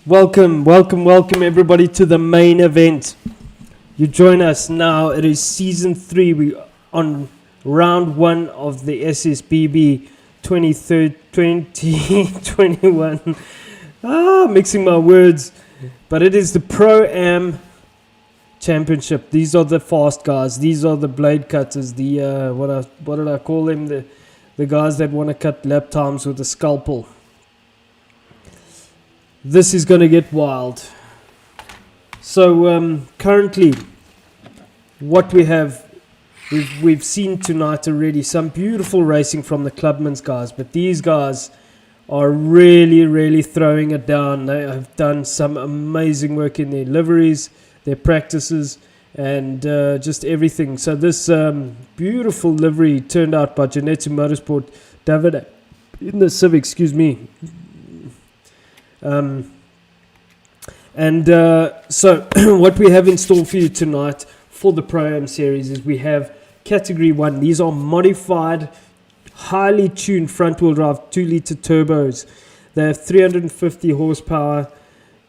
Welcome everybody to the main event. You join us now. It is season 3. We on round 1 of the SSBB 2021. Mixing my words, but it is the Pro-Am Championship. These are the fast guys. These are the blade cutters. The what did I call them? The guys that want to cut lap times with a scalpel. This is going to get wild. So currently, what we have, we've seen tonight already some beautiful racing from the Clubman's guys, but these guys are really throwing it down. They have done some amazing work in their liveries, their practices, and just everything. So this beautiful livery turned out by Janetsu Motorsport, David in the Civic, excuse me. So what we have in store for you tonight for the Pro-Am series is we have Category 1. These are modified, highly tuned front-wheel drive 2-litre turbos. They have 350 horsepower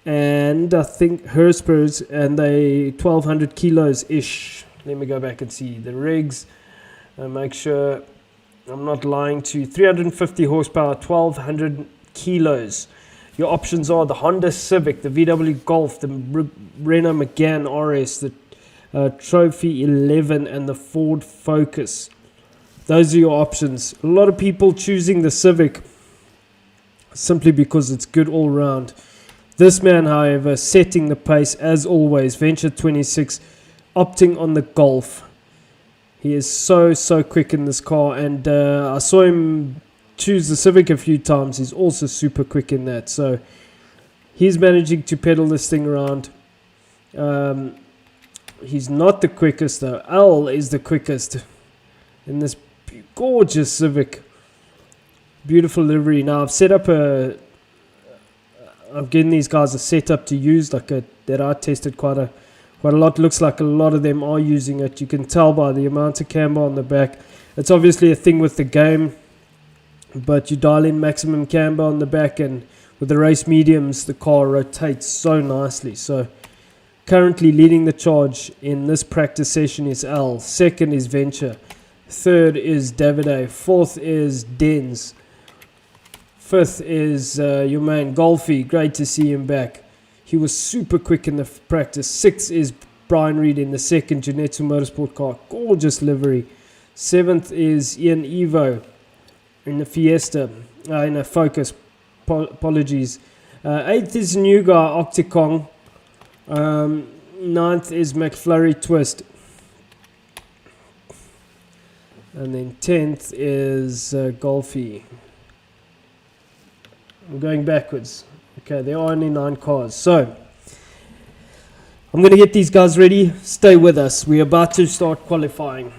and I think horsepower, and they 1,200 kilos-ish. Let me go back and see the rigs and make sure I'm not lying to you. 350 horsepower, 1,200 kilos. Your options are the Honda Civic, the VW Golf, the Renault Megane RS, the Trophy 11, and the Ford Focus. Those are your options. A lot of people choosing the Civic simply because it's good all round. This man, however, setting the pace as always. Venture 26, opting on the Golf. He is so quick in this car, and I saw him choose the Civic a few times. He's also super quick in that, so he's managing to pedal this thing around. He's not the quickest though. Al is the quickest in this gorgeous Civic. Beautiful livery. Now I've set up I've given these guys a setup to use, that I tested quite a lot. Looks like a lot of them are using it. You can tell by the amount of camber on the back. It's obviously a thing with the game, but you dial in maximum camber on the back, and with the race mediums the car rotates so nicely. So currently leading the charge in this practice session is Al. Second is Venture. Third is Davide. Fourth is Denz. Fifth is your man Golfy. Great to see him back. He was super quick in the practice. Sixth is Brian Reed in the second Janetsu Motorsport car. Gorgeous livery. Seventh is Ian Evo in the Fiesta, in a Focus, apologies. Eighth is new guy, Octicong. Ninth is McFlurry Twist. And then 10th is Golfy. I'm going backwards. Okay, there are only 9 cars. So, I'm going to get these guys ready. Stay with us. We're about to start qualifying.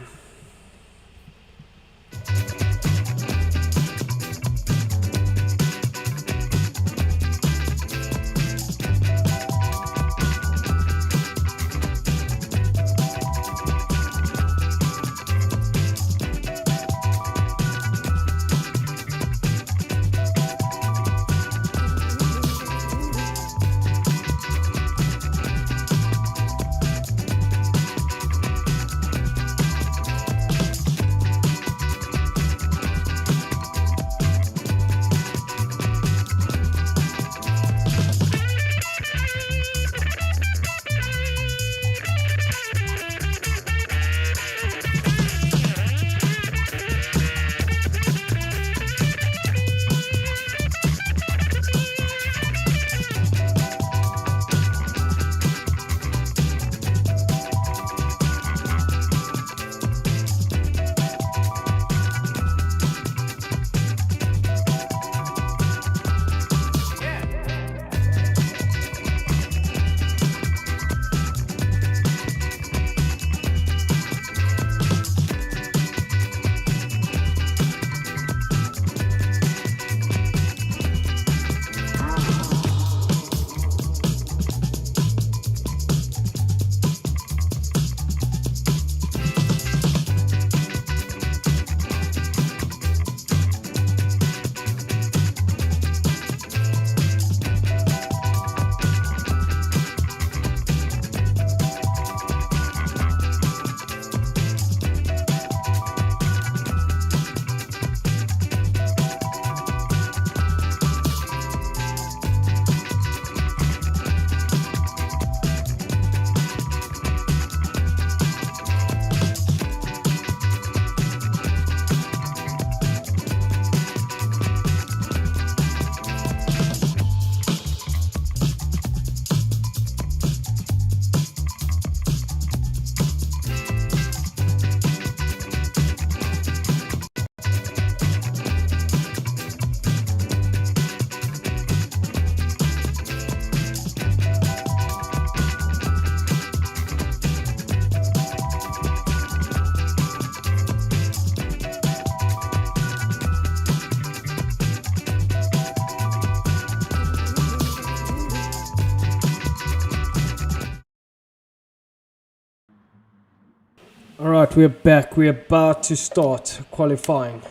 Alright, we're back. We're about to start qualifying.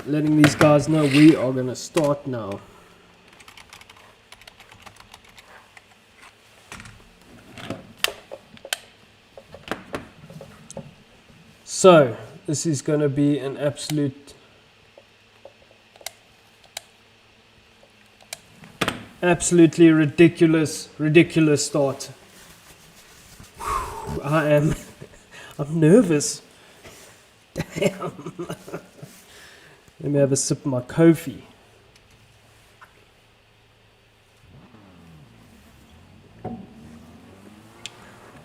Letting these guys know we are going to start now. So, this is going to be an absolutely ridiculous start. I'm nervous. Damn. Let me have a sip of my coffee.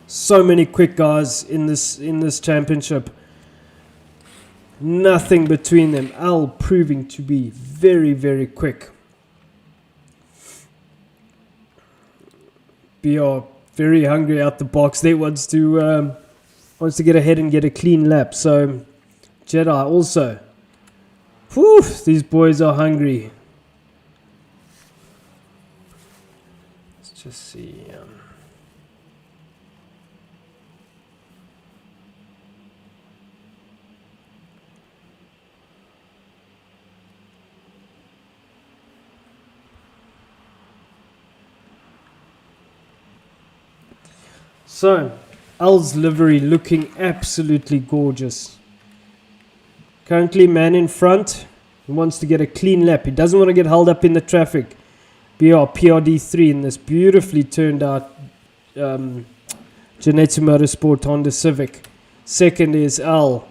So many quick guys in this championship. Nothing between them. Al proving to be very, very quick. BR very hungry out the box. They wants to get ahead and get a clean lap. So Jedi also. Whew, these boys are hungry. Let's just see. So, Al's livery looking absolutely gorgeous. Currently, man in front. He wants to get a clean lap. He doesn't want to get held up in the traffic. PRD3 in this beautifully turned out Genetsu Motorsport Honda Civic. Second is Al.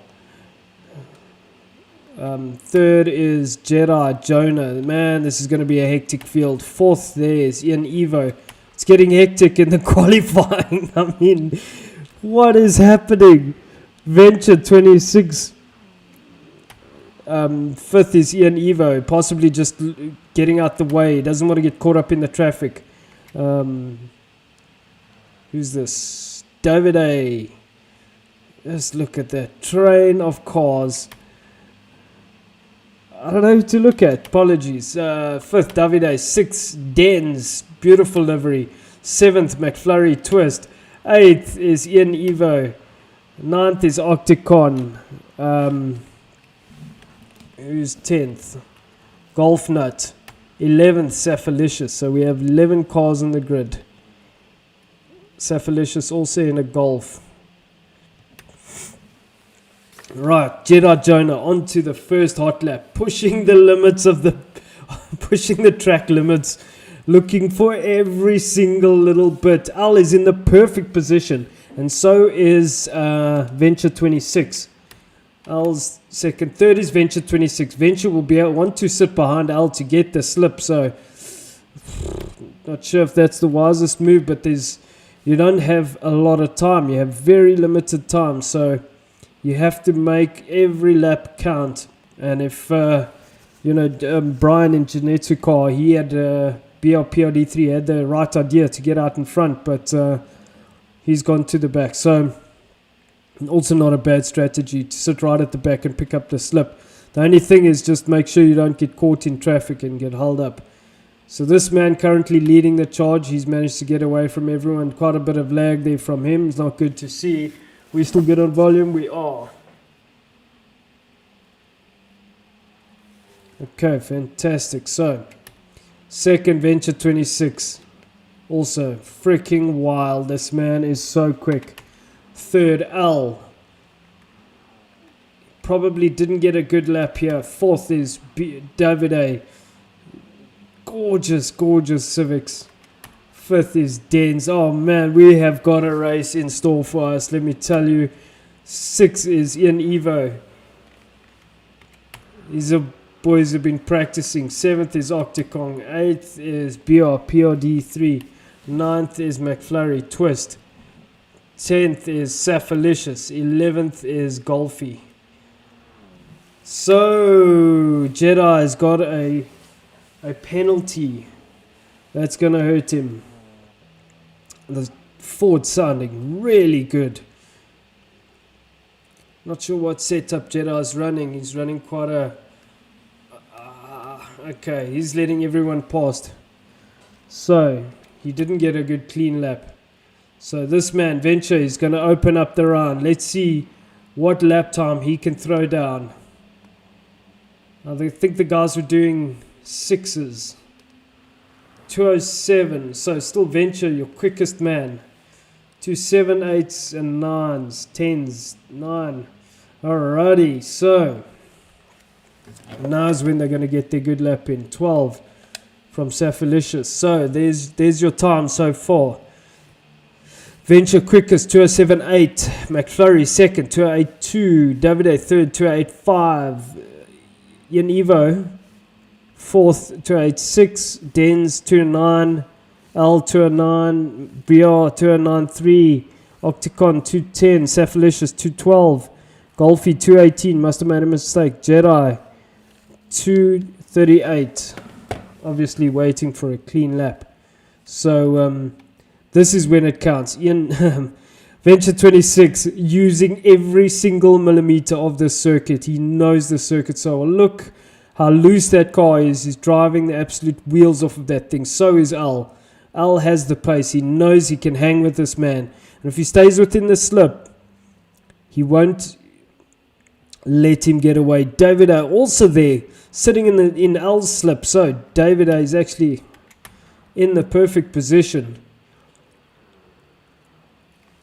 Third is Jedi Jonah. Man, this is going to be a hectic field. Fourth, there is Ian Evo. It's getting hectic in the qualifying. I mean, what is happening? Venture 26. Fifth is Ian Evo, possibly just getting out the way. He doesn't want to get caught up in the traffic. Who's this? David A. Just look at that train of cars. I don't know who to look at. Apologies. Fifth, Davide. Sixth, Dens. Beautiful livery. Seventh, McFlurry Twist. Eighth is Ian Evo. Ninth is Octicon. Who's 10th? Golf Nut. 11th, Saphalicious. So we have 11 cars on the grid. Saphalicious also in a Golf. Right, Jedi Jonah onto the first hot lap, pushing the limits of pushing the track limits, looking for every single little bit. Al is in the perfect position, and so is Venture 26. Al's second, third is Venture 26. Venture will want to sit behind Al to get the slip, so not sure if that's the wisest move, but you don't have a lot of time. You have very limited time, so you have to make every lap count. And if, Brian in Genetsu car, he had BRPRD3, had the right idea to get out in front, but he's gone to the back. So, also not a bad strategy to sit right at the back and pick up the slip. The only thing is just make sure you don't get caught in traffic and get held up. So this man currently leading the charge. He's managed to get away from everyone. Quite a bit of lag there from him. It's not good to see. We still good on volume? We are. Okay, fantastic. So, second, Venture 26. Also, freaking wild. This man is so quick. Third, Al. Probably didn't get a good lap here. Fourth is David A. Gorgeous, gorgeous Civics. Fifth is Dens. Oh man, we have got a race in store for us, let me tell you. Sixth is Ian Evo. These are boys have been practicing. Seventh is Octicon. Eighth is PRD3. Ninth is McFlurry Twist. 10th is Saphalicious. 11th is Golfy. So Jedi has got a penalty that's going to hurt him. The Ford sounding really good. Not sure what setup Jedi's running. He's running quite a... okay, he's letting everyone past. So, he didn't get a good clean lap. So this man, Venture, is going to open up the round. Let's see what lap time he can throw down. I think the guys were doing 6s. 207. So still Venture, your quickest man. 2 7 8s and 9s, 10s, 9. Alrighty, so now's when they're going to get their good lap in. 12 from Safalicious. So there's your time so far. Venture quickest 2078, McFlurry second 2082, Davide third 2085, Ian Evo fourth 2086, Dens 209, L 209, BR 293, Octicon 210, Safalicious 212, Golfy 218, must have made a mistake, Jedi 238, obviously waiting for a clean lap. So this is when it counts. Ian Venture 26 using every single millimeter of the circuit. He knows the circuit so well. Look how loose that car is. He's driving the absolute wheels off of that thing. So is Al. Al has the pace. He knows he can hang with this man. And if he stays within the slip, he won't let him get away. David A also there, sitting in Al's slip. So David A is actually in the perfect position.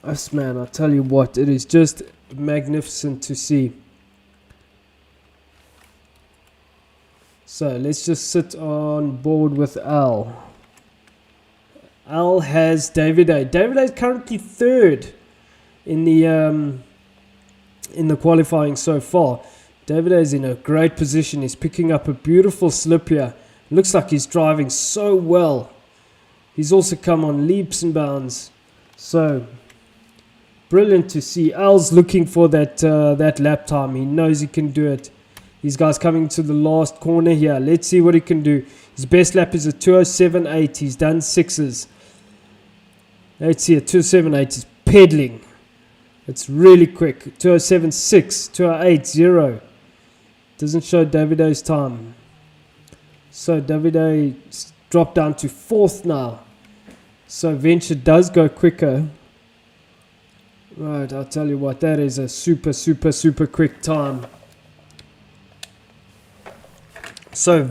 Us, man, I tell you what, it is just magnificent to see. So let's just sit on board with Al. Al has David A. David A is currently third in the qualifying so far. David A is in a great position. He's picking up a beautiful slip here. Looks like he's driving so well. He's also come on leaps and bounds. So brilliant to see. Al's looking for that lap time. He knows he can do it. These guys coming to the last corner here. Let's see what he can do. His best lap is a 207.8. He's done 6s. Let's see, a 207.8 is pedaling. It's really quick. 207.6, 208.0. Doesn't show Davido's time. So Davide dropped down to 4th now. So Venture does go quicker. Right, I'll tell you what, that is a super, super, super quick time. So,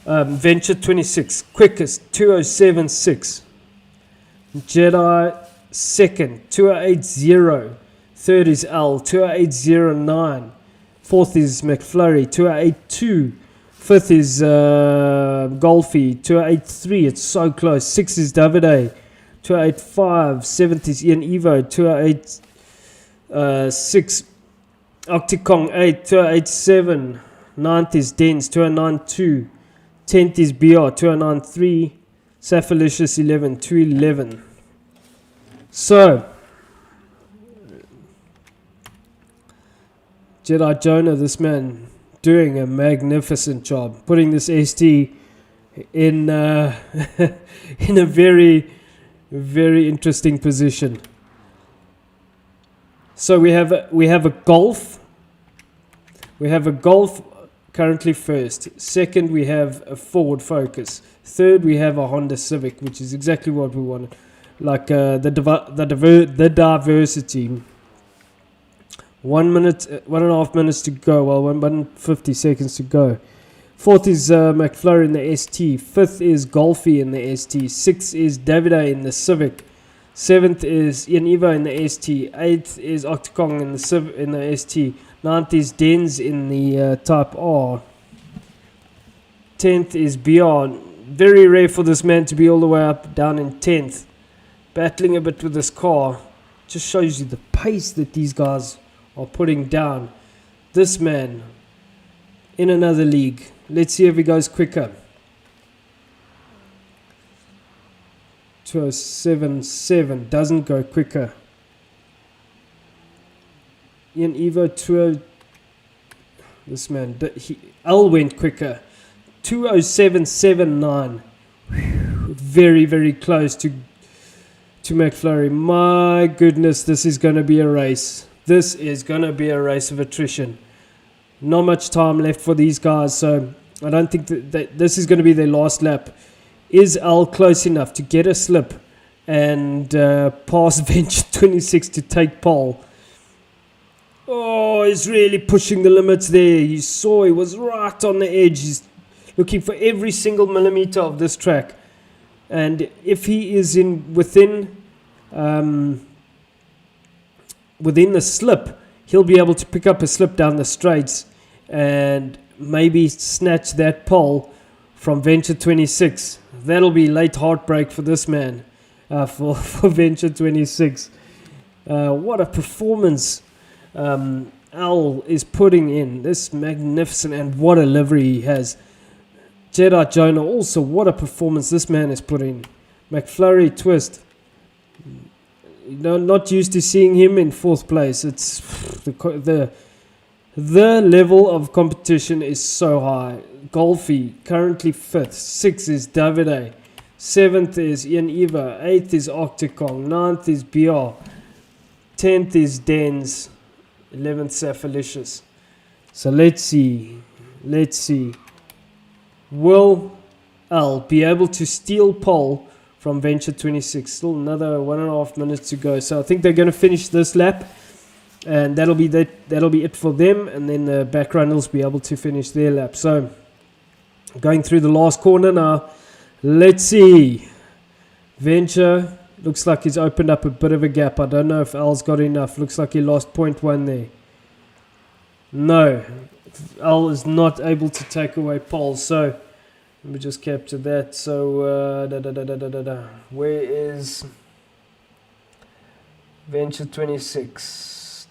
Venture 26, quickest, 207.6. Jedi, second, 208.0. Third is L, 208.09. Fourth is McFlurry, 208.2. Fifth is Golfy, 208.3. It's so close. Sixth is Davide, 208.5. Seventh is Ian Evo, 208.6. Octicon 8, 208.7. Ninth is Dens, 209.2. 10th is BR, 209.3. Safalicious 11, 211. So, Jedi Jonah, this man, doing a magnificent job. Putting this ST in in a very, very interesting position. So we have a Golf. We have a Golf currently first. Second, we have a Ford Focus. Third, we have a Honda Civic, which is exactly what we wanted. Like the diversity. 1 minute, 1.5 minutes to go. Well, 1 minute 50 seconds to go. Fourth is McFlurry in the ST. Fifth is Golfy in the ST. Sixth is Davide in the Civic. Seventh is Ian Evo in the ST. Eighth is Octicon in the ST. Ninth is Dens in the Type R. 10th is BR. Very rare for this man to be all the way up, down in 10th. Battling a bit with this car. Just shows you the pace that these guys are putting down. This man in another league. Let's see if he goes quicker. 207.7 doesn't go quicker. Ian Evo 20. This man, L went quicker. 207.79. Very, very close to McFlurry. My goodness, this is going to be a race. This is going to be a race of attrition. Not much time left for these guys, so I don't think that this is going to be their last lap. Is Al close enough to get a slip and past Venture 26 to take pole. Oh, he's really pushing the limits there. You saw he was right on the edge. He's looking for every single millimeter of this track. And if he is within the slip, he'll be able to pick up a slip down the straights and maybe snatch that pole from Venture 26. That'll be late heartbreak for this man, for Venture 26. What a performance Al is putting in. This magnificent, and what a livery he has. Jedi Jonah also, what a performance this man is putting. McFlurry Twist. Not used to seeing him in 4th place. It's the level of competition is so high. Golfy currently 5th. 6th is Davide. 7th is Ian Eva. 8th is Octacong. 9th is BR. 10th is Dens. 11th Safalicious. So let's see. Will Al be able to steal pole from Venture 26? Still another 1.5 minutes to go. So I think they're going to finish this lap, and that'll be it for them. And then the back runners will be able to finish their lap. So going through the last corner now. Let's see. Venture looks like he's opened up a bit of a gap. I don't know if Al's got enough. Looks like he lost 0.1 there. No, Al is not able to take away pole. So let me just capture that. So where is Venture 26?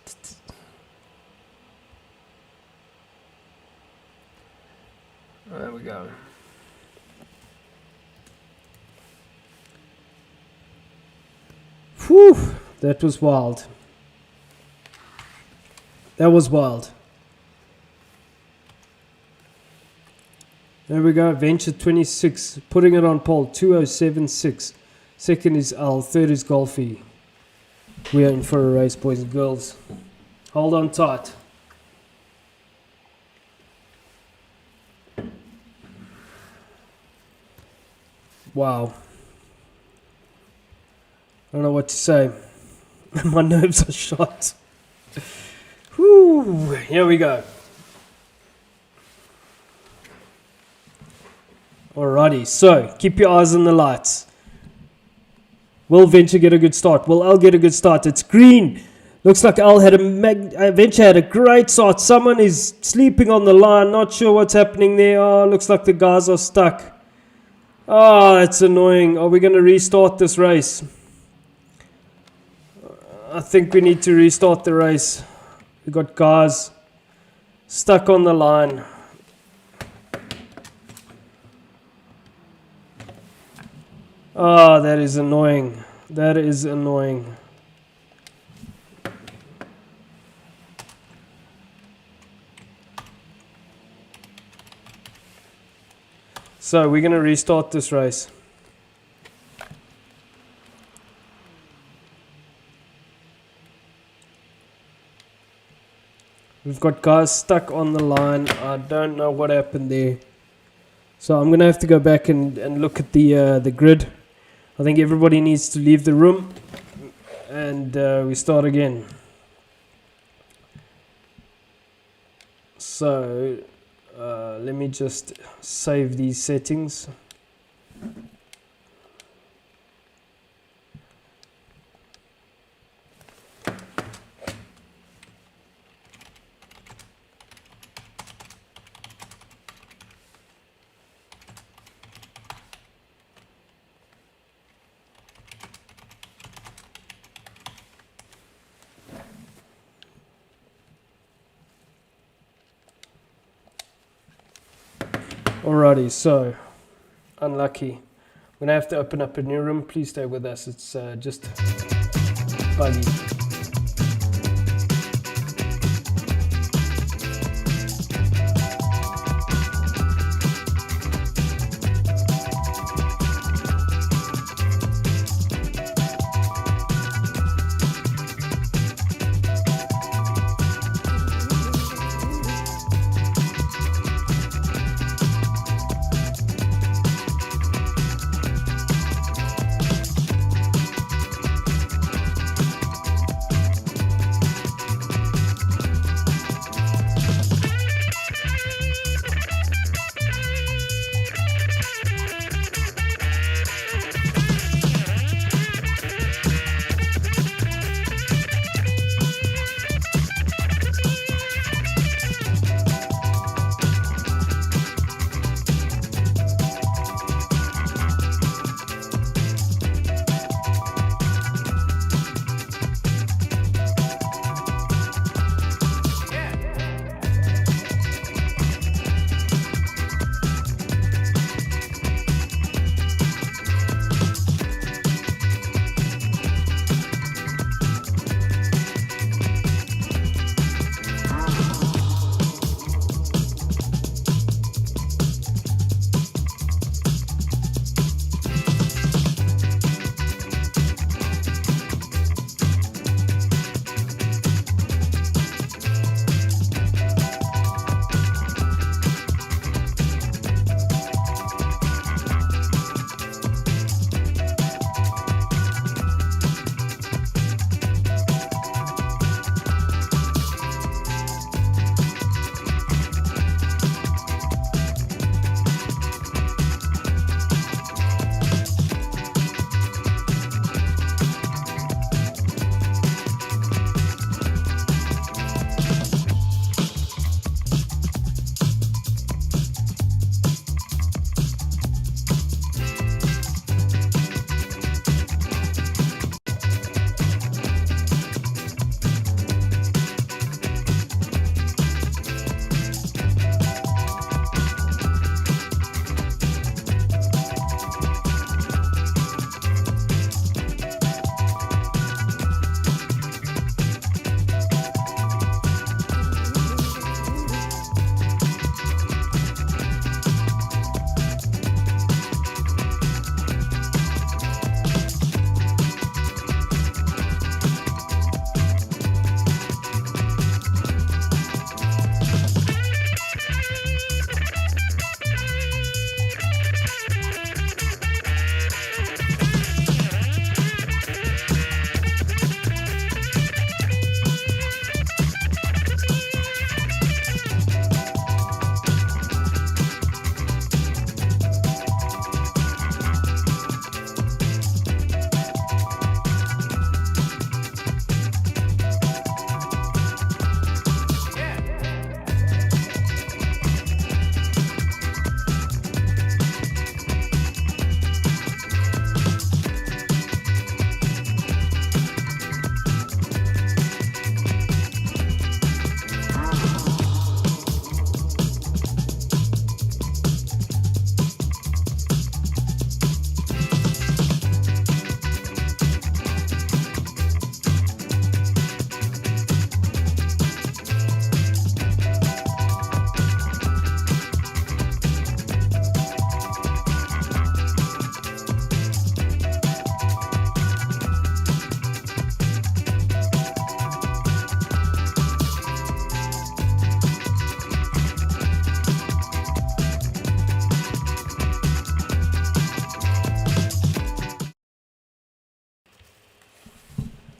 There we go. Whew, that was wild. That was wild. There we go. Venture 26 putting it on pole. 2076. Second is Al. Third is Golfy. We are in for a race, boys and girls. Hold on tight. Wow. I don't know what to say. My nerves are shot. Whew. Here we go. Alrighty, so keep your eyes on the lights. Will Venture get a good start? Will Al get a good start? It's green. Looks like Al had Venture had a great start. Someone is sleeping on the line. Not sure what's happening there. Oh, looks like the guys are stuck. Oh, that's annoying. Are we going to restart this race? I think we need to restart the race. We've got guys stuck on the line. Oh, that is annoying. That is annoying. So we're going to restart this race. We've got guys stuck on the line. I don't know what happened there. So I'm going to have to go back and look at the grid. I think everybody needs to leave the room, and we start again. So let me just save these settings. Alrighty, so unlucky. I'm gonna have to open up a new room. Please stay with us. It's just buggy.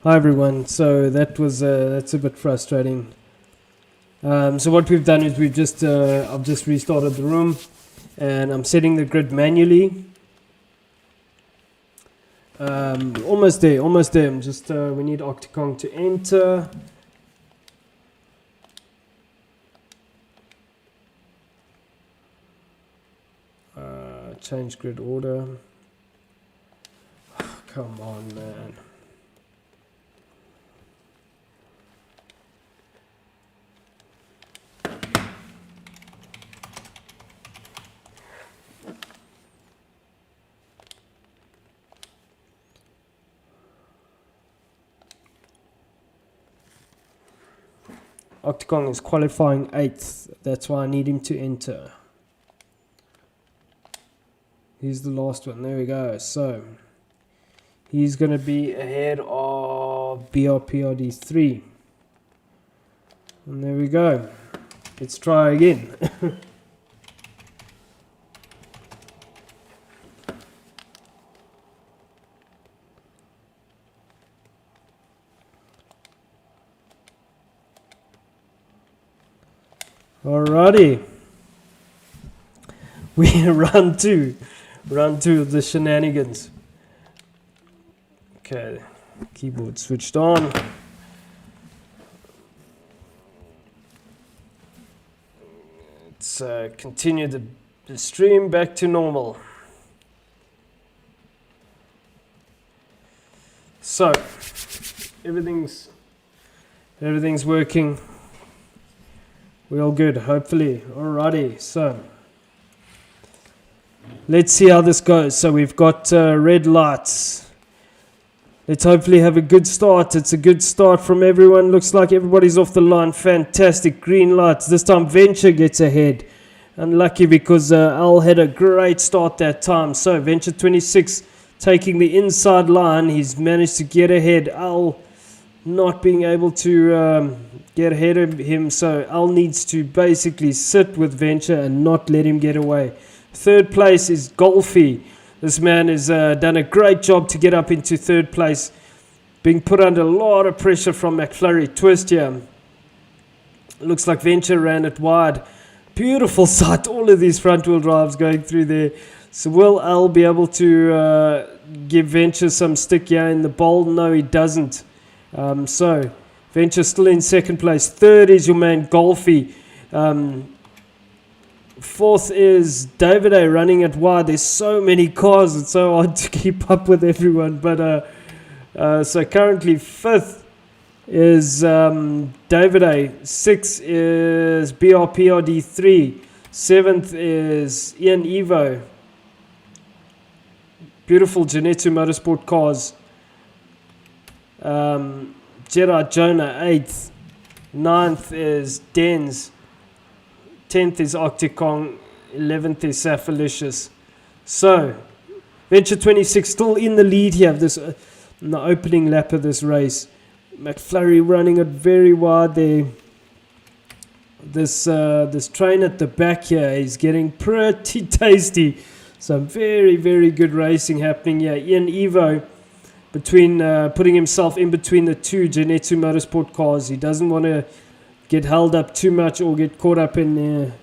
Hi everyone. So that's a bit frustrating. So what we've done is I've just restarted the room, and I'm setting the grid manually. Almost there. I'm just we need Octocong to enter. Change grid order. Come on, man. Octocong is qualifying 8th. That's why I need him to enter. He's the last one. There we go. So he's going to be ahead of BRPRD3. And there we go. Let's try again. Alrighty. We round two of the shenanigans. Okay, keyboard switched on. Let's continue the stream back to normal. So everything's working. We're all good, hopefully. Alrighty, so let's see how this goes. So we've got red lights. Let's hopefully have a good start. It's a good start from everyone. Looks like everybody's off the line. Fantastic. Green lights. This time Venture gets ahead. Unlucky because Al had a great start that time. So Venture 26 taking the inside line. He's managed to get ahead. Al not being able to get ahead of him. So Al needs to basically sit with Venture and not let him get away. Third place is Golfy. This man has done a great job to get up into third place, being put under a lot of pressure from McFlurry. Twist here. Looks like Venture ran it wide. Beautiful sight. All of these front wheel drives going through there. So will Al be able to give Venture some stick here in the bowl? No, he doesn't. So Venture still in second place. Third is your man Golfy. Fourth is David A running it wide. There's so many cars, it's so hard to keep up with everyone. But so currently fifth is David A. Sixth is BRPRD3. Seventh is Ian Evo. Beautiful Genetsu Motorsport cars. Gerard Jonah 8th. 9th is Denz. 10th is Octocong, 11th is Safalicious. So, Venture 26 still in the lead here this in the opening lap of this race. McFlurry running it very wide there. This train at the back here is getting pretty tasty. Some very, very good racing happening here. Ian Evo between putting himself in between the two Genetsu Motorsport cars. He doesn't want to get held up too much or get caught up in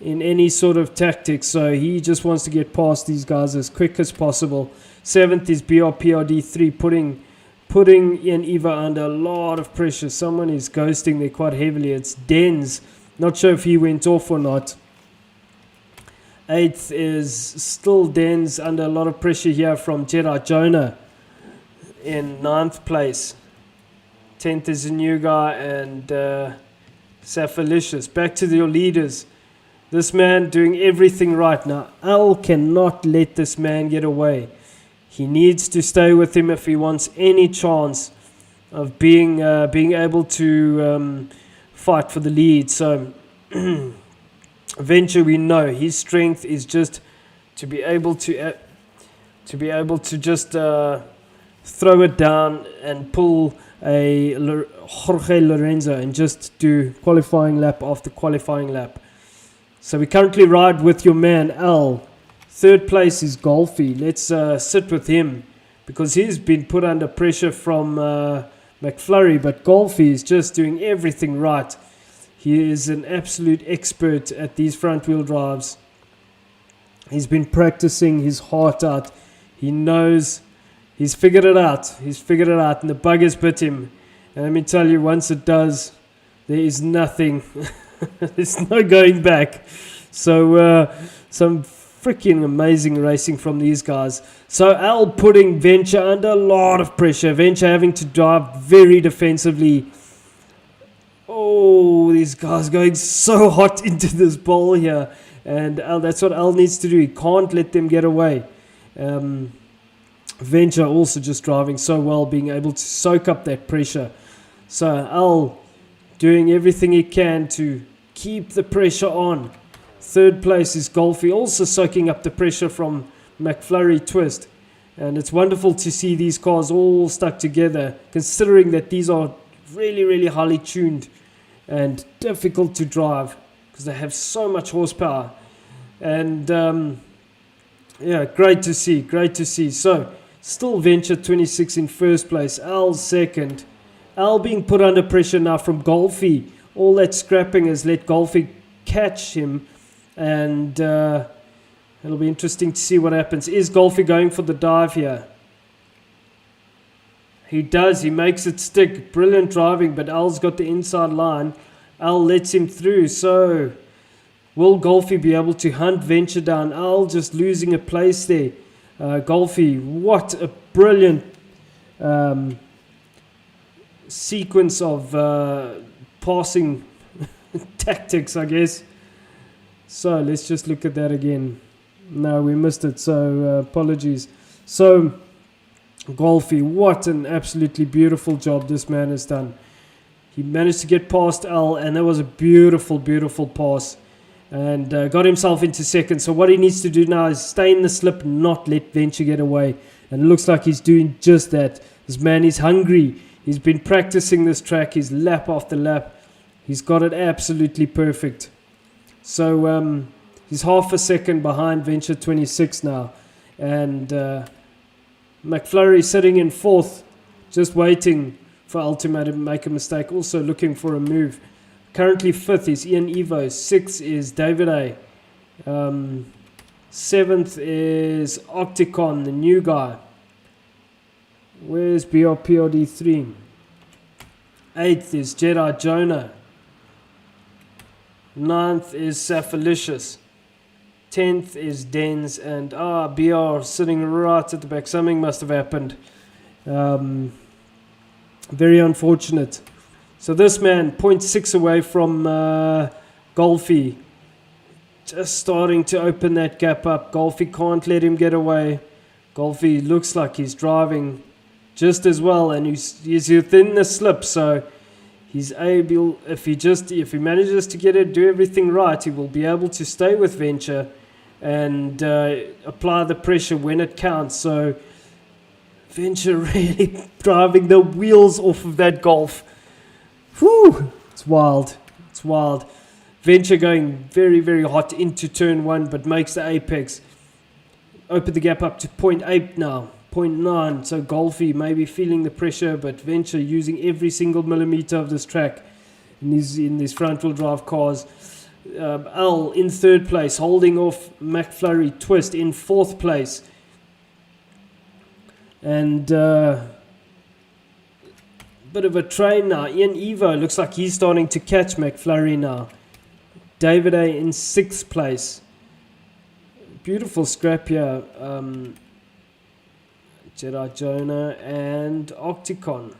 any sort of tactics. So he just wants to get past these guys as quick as possible. 7th is BRPRD3 putting Ian Eva under a lot of pressure. Someone is ghosting there quite heavily. It's Denz. Not sure if he went off or not. 8th is still Denz under a lot of pressure here from Gerard Jonah in 9th place. 10th is a new guy and Safalicious. Back to your leaders. This man doing everything right now. Al cannot let this man get away. He needs to stay with him if he wants any chance of being able to fight for the lead. So Venture, we know his strength is just to be able to just throw it down and pull a Jorge Lorenzo and just do qualifying lap after qualifying lap. So we currently ride with your man Al. Third place is Golfy. Let's sit with him because he's been put under pressure from McFlurry, but Golfy is just doing everything right. He is an absolute expert at these front-wheel drives. He's been practicing his heart out. He knows, he's figured it out. And the bug has bit him. And let me tell you, once it does, there is nothing. There's no going back. So some freaking amazing racing from these guys. So Al putting Venture under a lot of pressure. Venture having to drive very defensively. Oh, these guys going so hot into this bowl here. And Al, that's what Al needs to do. He can't let them get away. Venture also just driving so well, being able to soak up that pressure. So Al doing everything he can to keep the pressure on. Third place is Golfy, also soaking up the pressure from McFlurry Twist. And it's wonderful to see these cars all stuck together, considering that these are really, really highly tuned and difficult to drive because they have so much horsepower. And great to see. So still Venture 26 in first place, Al second. Al being put under pressure now from Golfy. All that scrapping has let Golfy catch him, and it'll be interesting to see what happens. Is Golfy going for the dive here? He does. He makes it stick. Brilliant driving, but Al's got the inside line. Al lets him through. So will Golfy be able to hunt Venture down? Al just losing a place there. Golfy, what a brilliant sequence of passing tactics, I guess. So let's just look at that again. No, we missed it, so apologies. So Golfy, what an absolutely beautiful job this man has done. He managed to get past Al, and that was a beautiful, beautiful pass, and got himself into second. So what he needs to do now is stay in the slip, not let Venture get away, and it looks like he's doing just that. This man is hungry. He's been practicing this track, his lap after lap. He's got it absolutely perfect. So he's half a second behind Venture 26 now. And McFlurry sitting in fourth, just waiting for Ultimate to make a mistake, also looking for a move. Currently fifth is Ian Evo, sixth is David A. Seventh is Octicon, the new guy. Where's BRPRD3? Eighth is Jedi Jonah. Ninth is Safalicious. 10th is Dens, and BR sitting right at the back. Something must have happened. Very unfortunate. So this man, 0.6 away from Golfy. Just starting to open that gap up. Golfy can't let him get away. Golfy looks like he's driving just as well, and he's within the slip, so he's able, if he manages to do everything right, he will be able to stay with Venture and apply the pressure when it counts. So Venture really driving the wheels off of that Golf. Whew, it's wild. Venture going very, very hot into turn one, but makes the apex. Open the gap up to 0.8 now. 0.9, so Golfy maybe feeling the pressure, but Venture using every single millimeter of this track in these front-wheel drive cars. Al in third place, holding off McFlurry Twist in fourth place. And bit of a train now. Ian Evo looks like he's starting to catch McFlurry now. David A in sixth place. Beautiful scrap here. Jedi Jonah and Octicon.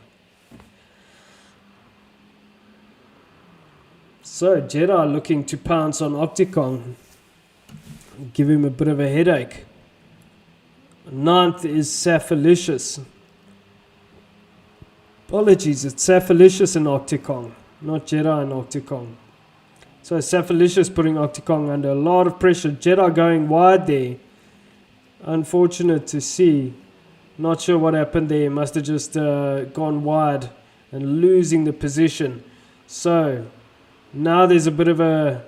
So Jedi looking to pounce on Octicon, give him a bit of a headache. Ninth is Safalicious. Apologies, it's Safalicious and Octicon, not Jedi and Octicon. So Safalicious putting Octicon under a lot of pressure. Jedi going wide there. Unfortunate to see. Not sure what happened there. Must have just gone wide and losing the position. So now there's a bit of a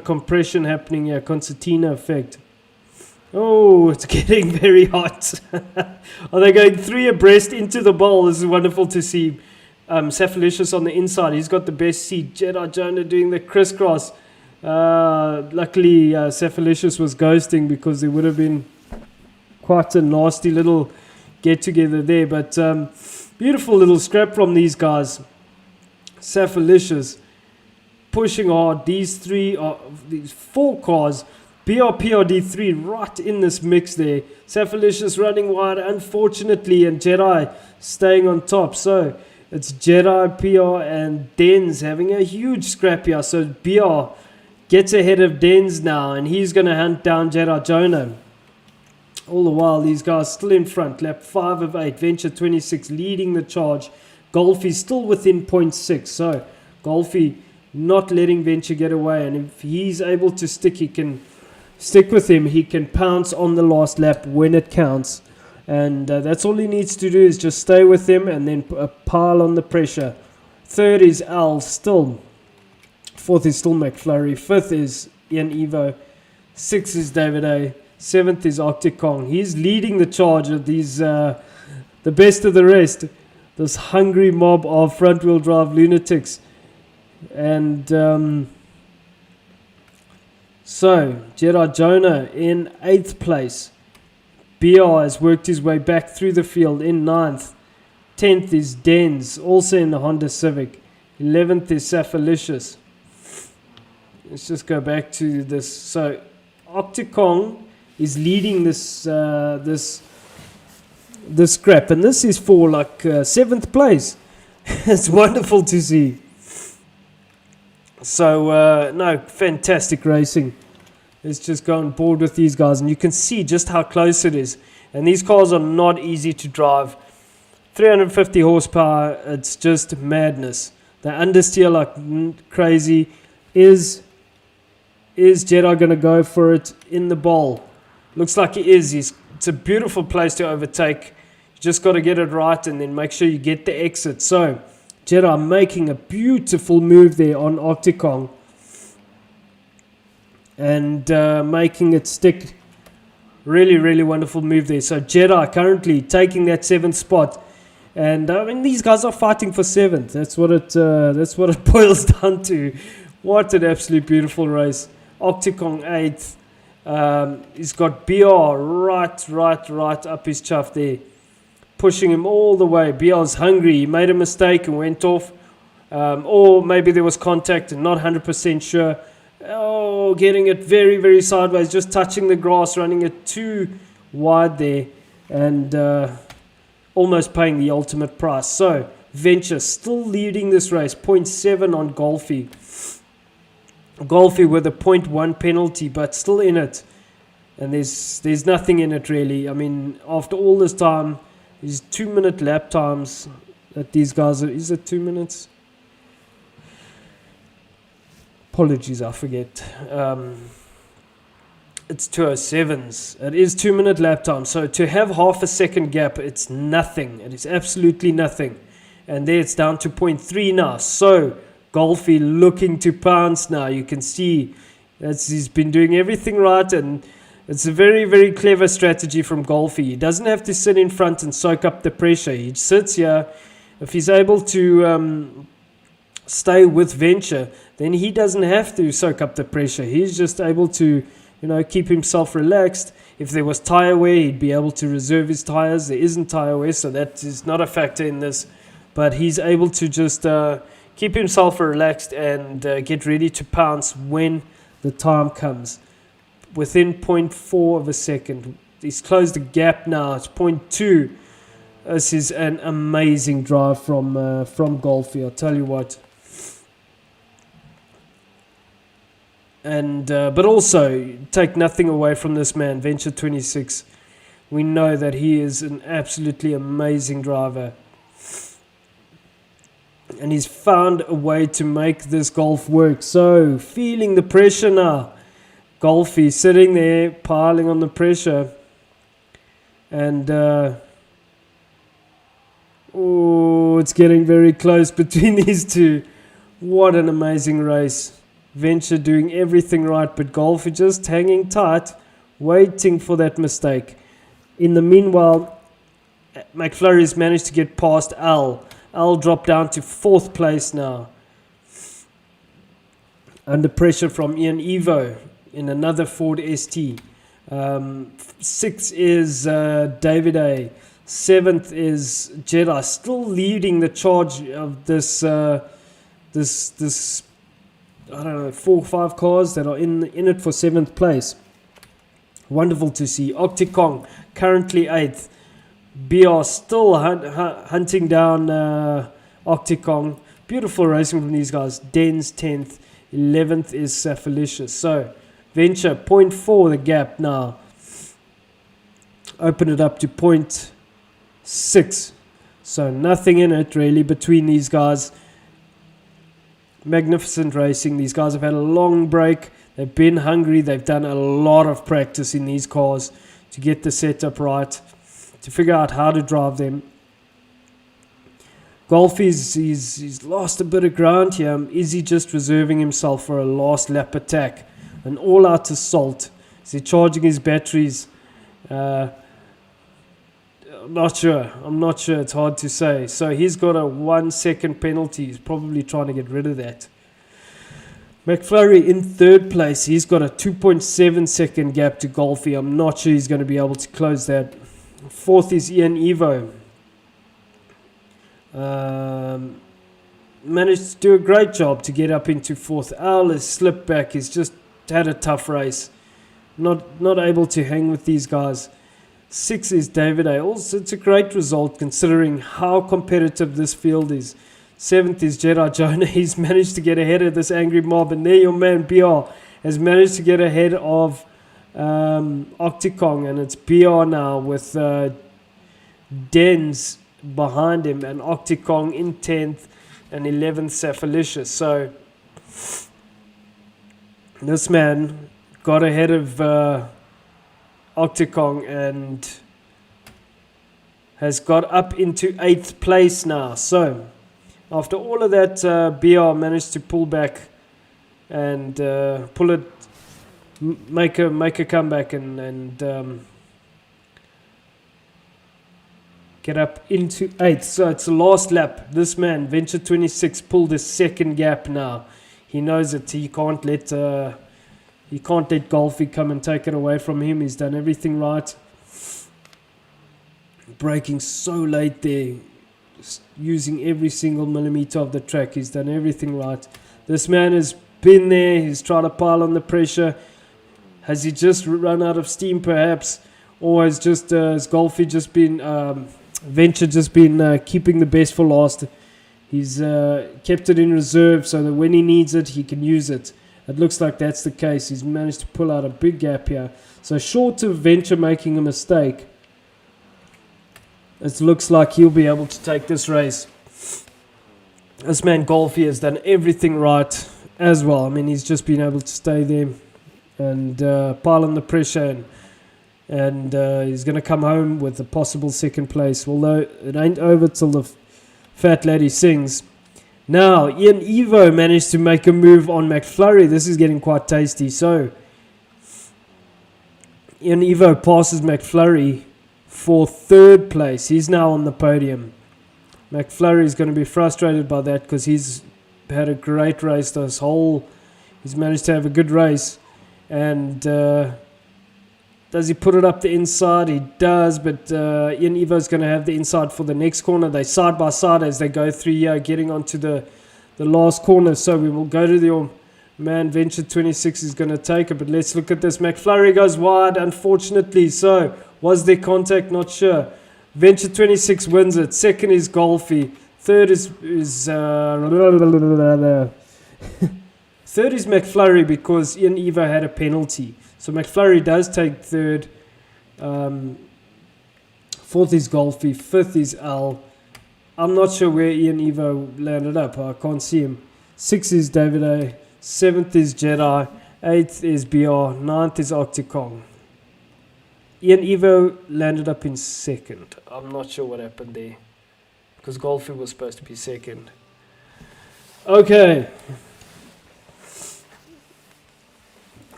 compression happening here, concertina effect. Oh, it's getting very hot. Are they going 3 abreast into the bowl? This is wonderful to see. Cephalicious on the inside. He's got the best seat. Jedi Jonah doing the crisscross. Luckily, Cephalicious was ghosting because there would have been quite a nasty little get-together there. But beautiful little scrap from these guys. Cephalicious pushing hard. These 4 cars. BRPRD3 right in this mix there. Cephalicious running wide, unfortunately, and Jedi staying on top. So it's Jedi, PR, and Dens having a huge scrap here. So BR gets ahead of Dens now, and he's going to hunt down Jedi Jonah. All the while, these guys still in front. Lap 5 of 8. Venture 26 leading the charge. Golfy still within 0.6. So Golfy not letting Venture get away. And if he's able to stick, he can stick with him. He can pounce on the last lap when it counts. And that's all he needs to do is just stay with him and then pile on the pressure. 3rd is Al still. 4th is still McFlurry. 5th is Ian Evo. 6th is David A. 7th is Arctic Kong. He's leading the charge of these, the best of the rest. This hungry mob of front-wheel drive lunatics. And so, Jedi Jonah in 8th place. BR has worked his way back through the field in 9th. 10th is Dens, also in the Honda Civic. 11th is Cephalicious. Let's just go back to this. So, Octocong is leading this scrap, and this is for like 7th place. It's wonderful to see. So, no, fantastic racing. Let's just go on board with these guys, and you can see just how close it is. And these cars are not easy to drive. 350 horsepower, it's just madness. They understeer like crazy. Is Jedi going to go for it in the bowl? Looks like he is. It's a beautiful place to overtake. You just got to get it right and then make sure you get the exit. So, Jedi making a beautiful move there on Octocong. And making it stick. Really, really wonderful move there. So Jedi currently taking that 7th spot. And I mean, these guys are fighting for 7th. That's what it boils down to. What an absolute beautiful race. Octocong 8th. He's got BR right up his chuff there. Pushing him all the way. BR's hungry. He made a mistake and went off. Or maybe there was contact and not 100% sure. Oh, getting it very, very sideways, just touching the grass, running it too wide there, and almost paying the ultimate price. So, Venture still leading this race, 0.7 on Golfy. Golfy with a 0.1 penalty, but still in it. And there's nothing in it really. I mean, after all this time, these 2-minute lap times that these guys are, is it 2 minutes? Apologies, I forget. It's 2:07s. It is 2-minute lap time. So to have half a second gap, it's nothing. It is absolutely nothing. And there it's down to 0.3 now. So Golfy looking to pounce now. You can see he's been doing everything right. And it's a very, very clever strategy from Golfy. He doesn't have to sit in front and soak up the pressure. He sits here. If he's able to stay with Venture, then he doesn't have to soak up the pressure. He's just able to, keep himself relaxed. If there was tire wear, he'd be able to reserve his tires. There isn't tire wear, so that is not a factor in this. But he's able to just keep himself relaxed and get ready to pounce when the time comes. Within 0.4 of a second. He's closed the gap now. It's 0.2. This is an amazing drive from Golfy, I'll tell you what. And but also take nothing away from this man, Venture 26. We know that he is an absolutely amazing driver, and he's found a way to make this golf work. So feeling the pressure now, Golfy sitting there piling on the pressure, and it's getting very close between these two. What an amazing race. Venture doing everything right, but Golfy just hanging tight. waiting for that mistake. In the meanwhile, McFlurry's managed to get past Al. Al dropped down to 4th place now, under pressure from Ian Evo in another Ford ST. 6th is David A. 7th is Jedi, still leading the charge of this this I don't know, 4 or 5 cars that are in it for 7th place. Wonderful to see. Octicong currently 8th. BR still hunting down Octicong. Beautiful racing from these guys. Den's 10th. 11th is Safalicious. So Venture 0.4 the gap now. Open it up to 0.6. So nothing in it really between these guys. Magnificent racing. These guys have had a long break. They've been hungry. They've done a lot of practice in these cars to get the setup right, to figure out how to drive them. He's lost a bit of ground here. Is he just reserving himself for a last lap attack? An all-out assault. Is he charging his batteries? I'm not sure. It's hard to say. So he's got a 1 second penalty. He's probably trying to get rid of that. McFlurry in 3rd place. He's got a 2.7 second gap to Golfy. I'm not sure he's going to be able to close that. 4th is Ian Evo. Managed to do a great job to get up into 4th. Al has slipped back. He's just had a tough race. Not able to hang with these guys. 6 is David A. Also, it's a great result considering how competitive this field is. 7th is Jedi Jonah. He's managed to get ahead of this angry mob. And there your man BR has managed to get ahead of Octicong. And it's BR now with Dens behind him. And Octicong in 10th and 11th Safalicious. So this man got ahead of Octicong and has got up into 8th place now. So after all of that, BR managed to pull back and make a comeback and get up into 8th. So it's the last lap. This man, Venture 26, pulled his 2nd gap now. He knows that he can't let Golfy come and take it away from him. He's done everything right. Braking so late there. Just using every single millimeter of the track. He's done everything right. This man has been there. He's tried to pile on the pressure. Has he just run out of steam perhaps? Or has Golfy just been... Venture just been keeping the best for last? He's kept it in reserve so that when he needs it, he can use it. It looks like that's the case. He's managed to pull out a big gap here. So short of Venture making a mistake, it looks like he'll be able to take this race. This man Golfy has done everything right as well. I mean, he's just been able to stay there and pile on the pressure, and he's going to come home with a possible 2nd place, although it ain't over till the fat laddie sings. Now, Ian Evo managed to make a move on McFlurry. This is getting quite tasty. So, Ian Evo passes McFlurry for 3rd place. He's now on the podium. McFlurry is going to be frustrated by that because he's had a great race he's managed to have a good race. And does he put it up the inside? He does, but Ian Evo's going to have the inside for the next corner. They side by side as they go through here, getting onto the last corner. So we will go to the man. Venture 26 is going to take it, but let's look at this. McFlurry goes wide, unfortunately. So was there contact? Not sure. Venture 26 wins it. 2nd is Golfy. 3rd is 3rd is McFlurry because Ian Evo had a penalty. So McFlurry does take 3rd. 4th is Golfy. 5th is Al. I'm not sure where Ian Evo landed up. I can't see him. 6th is David A. 7th is Jedi. 8th is BR. 9th is Octicong. Ian Evo landed up in 2nd. I'm not sure what happened there, because Golfy was supposed to be 2nd. Okay.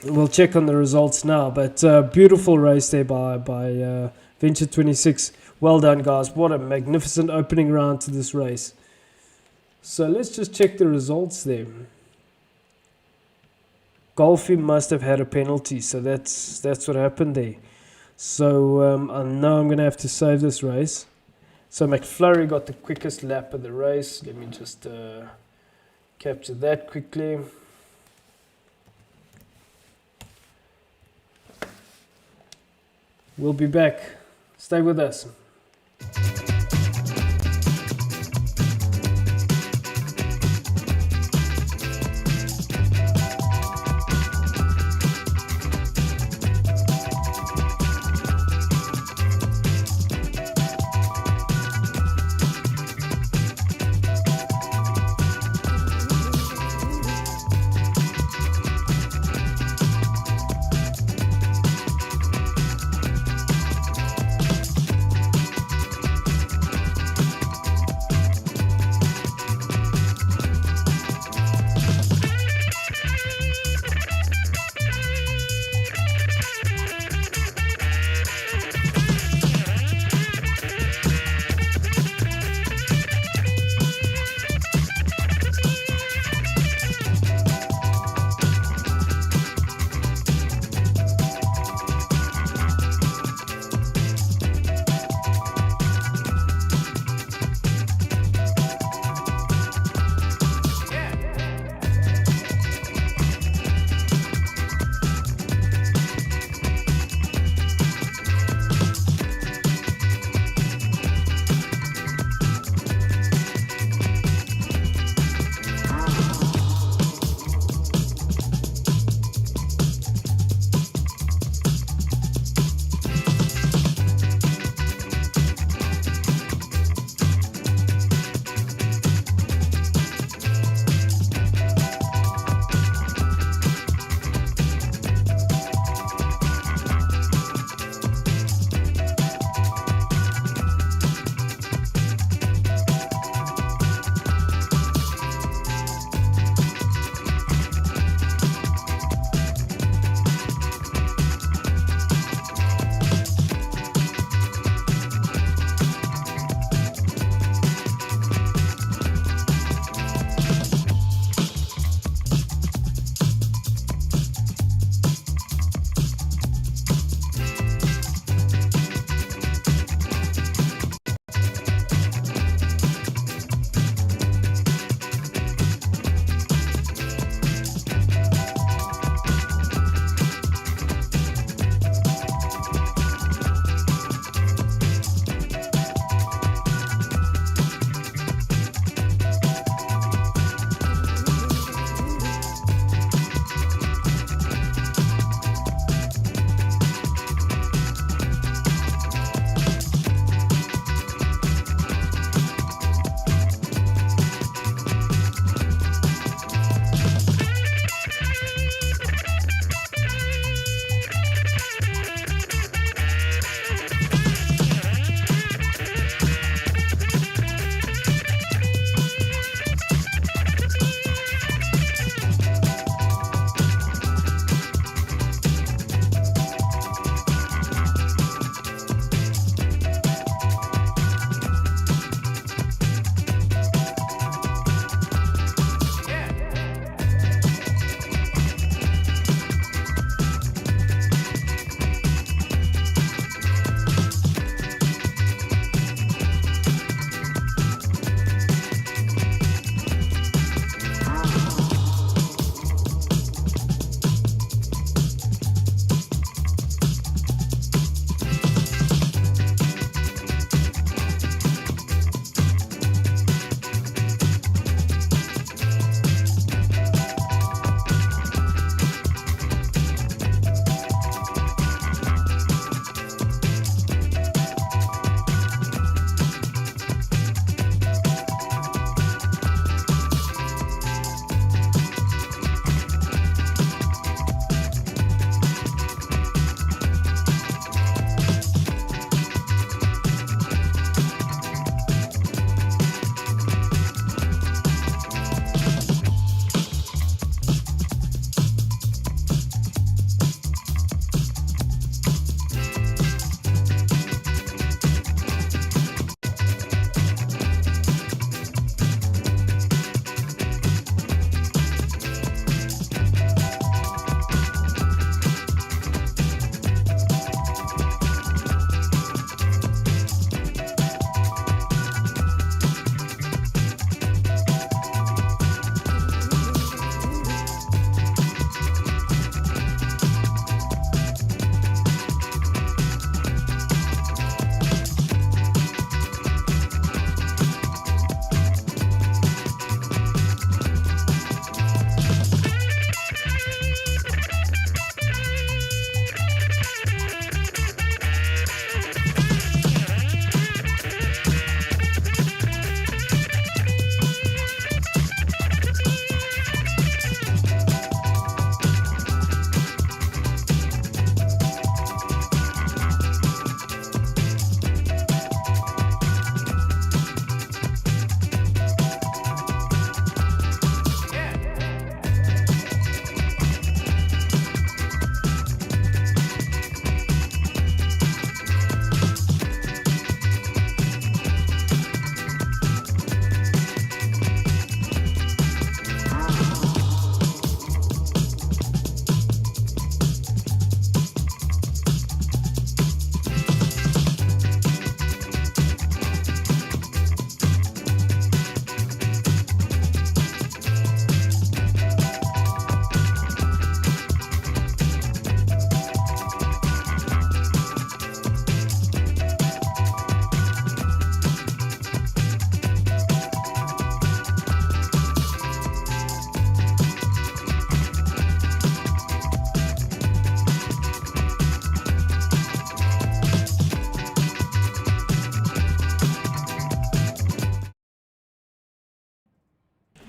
We'll check on the results now, but beautiful race there by Venture 26. Well done, guys. What a magnificent opening round to this race. So let's just check the results there. Golfy must have had a penalty, so that's what happened there. So I know I'm going to have to save this race. So McFlurry got the quickest lap of the race. Let me just capture that quickly. We'll be back. Stay with us.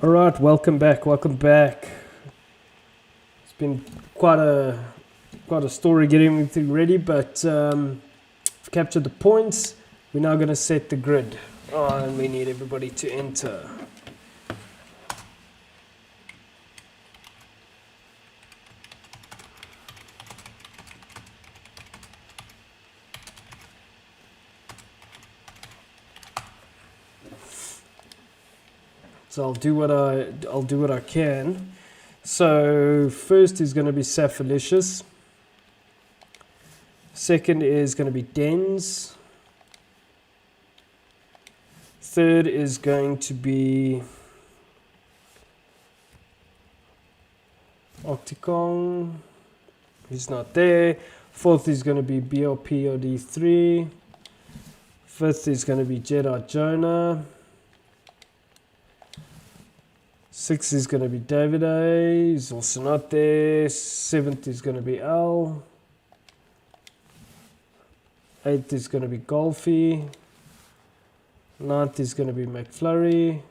All right, welcome back. It's been quite a story getting everything ready, but I've captured the points. We're now going to set the grid. Oh, and we need everybody to enter. So I'll do what I can. So first is going to be Sapphilicious. Second is going to be Dens. Third is going to be Octicon. He's not there. Fourth is going to be BLPOD3. Fifth is going to be Jedi Jonah. Sixth is going to be David A. He's also not there. Seventh is going to be Al. Eighth is going to be Golfy. Ninth is going to be McFlurry.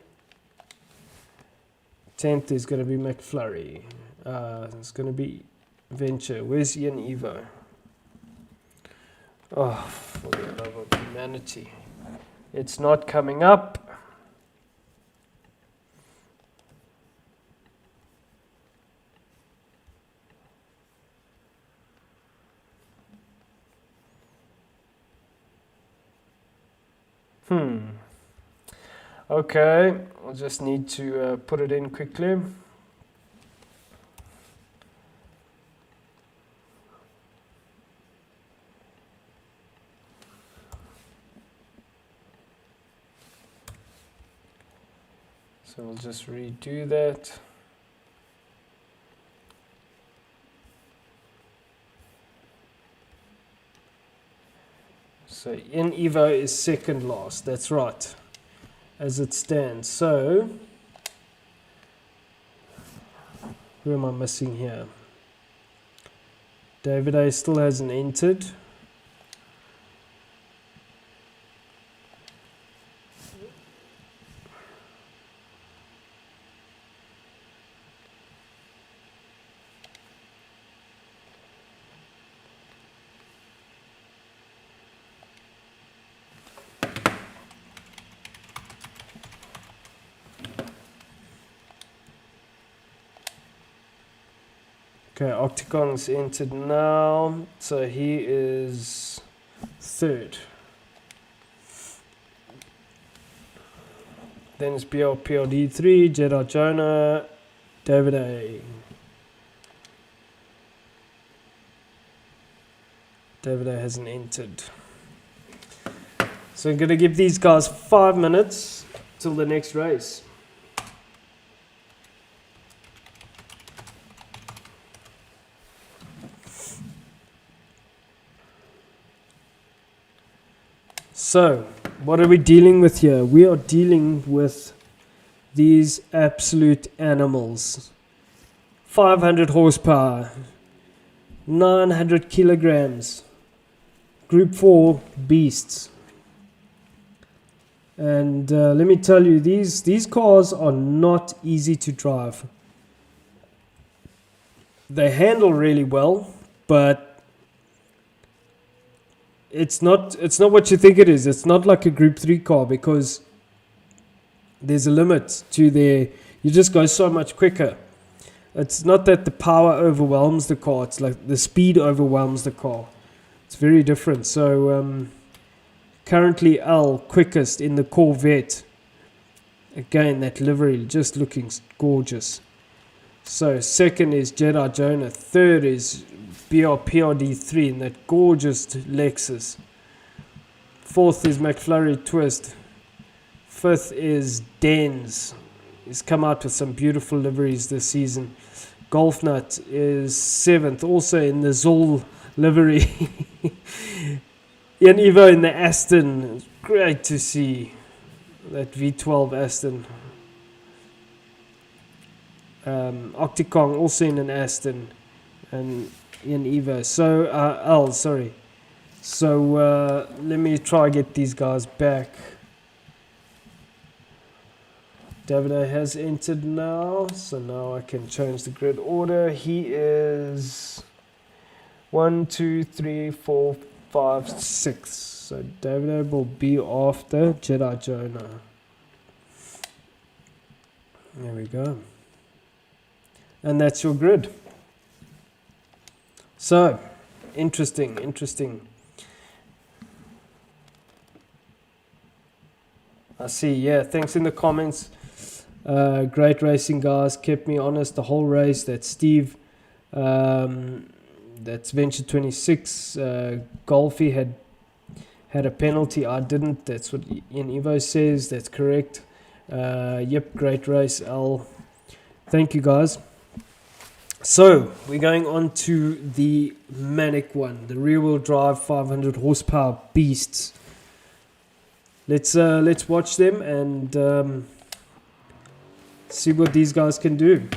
10th is going to be McFlurry. It's going to be Venture. Where's Ian Evo? Oh, for the love of humanity. It's not coming up. Okay, I'll just need to put it in quickly. So we'll just redo that. So in Evo is second last, that's right, as it stands. So, who am I missing here? David A still hasn't entered. Okay, Octagon's entered now, so he is third. Then it's BLPLD3, Jedi Jonah, David A. David A hasn't entered. So I'm going to give these guys 5 minutes till the next race. So, what are we dealing with here? We are dealing with these absolute animals. 500 horsepower, 900 kilograms, Group 4 beasts. And let me tell you, these cars are not easy to drive. They handle really well, but it's not what you think it is. It's not like a Group 3 car, because there's a limit to their, you just go so much quicker. It's not that the power overwhelms the car, it's like the speed overwhelms the car. It's very different. So currently Al quickest in the Corvette. Again, that livery just looking gorgeous. So second is Jedi Jonah. Third is BRPRD3 in that gorgeous Lexus. Fourth is McFlurry Twist. Fifth is Dens. He's come out with some beautiful liveries this season. Golf Nut is seventh, also in the Zoll livery. Ian Evo in the Aston. It's great to see that V12 Aston. Octicon also in an Aston, and Ian Evo. So Al, sorry. So let me try get these guys back. Davide has entered now, so now I can change the grid order. He is 1, 2, 3, 4, 5, 6. So Davide will be after Jedi Jonah. There we go. And that's your grid. So, interesting. I see, yeah, thanks in the comments. Great racing, guys. Kept me honest the whole race. That's Steve. That's Venture 26. Golfy had a penalty. I didn't. That's what Ian Evo says. That's correct. Yep, great race, Al. Thank you, guys. So, we're going on to the Manic one. The rear-wheel drive 500 horsepower beasts. Let's watch them and see what these guys can do.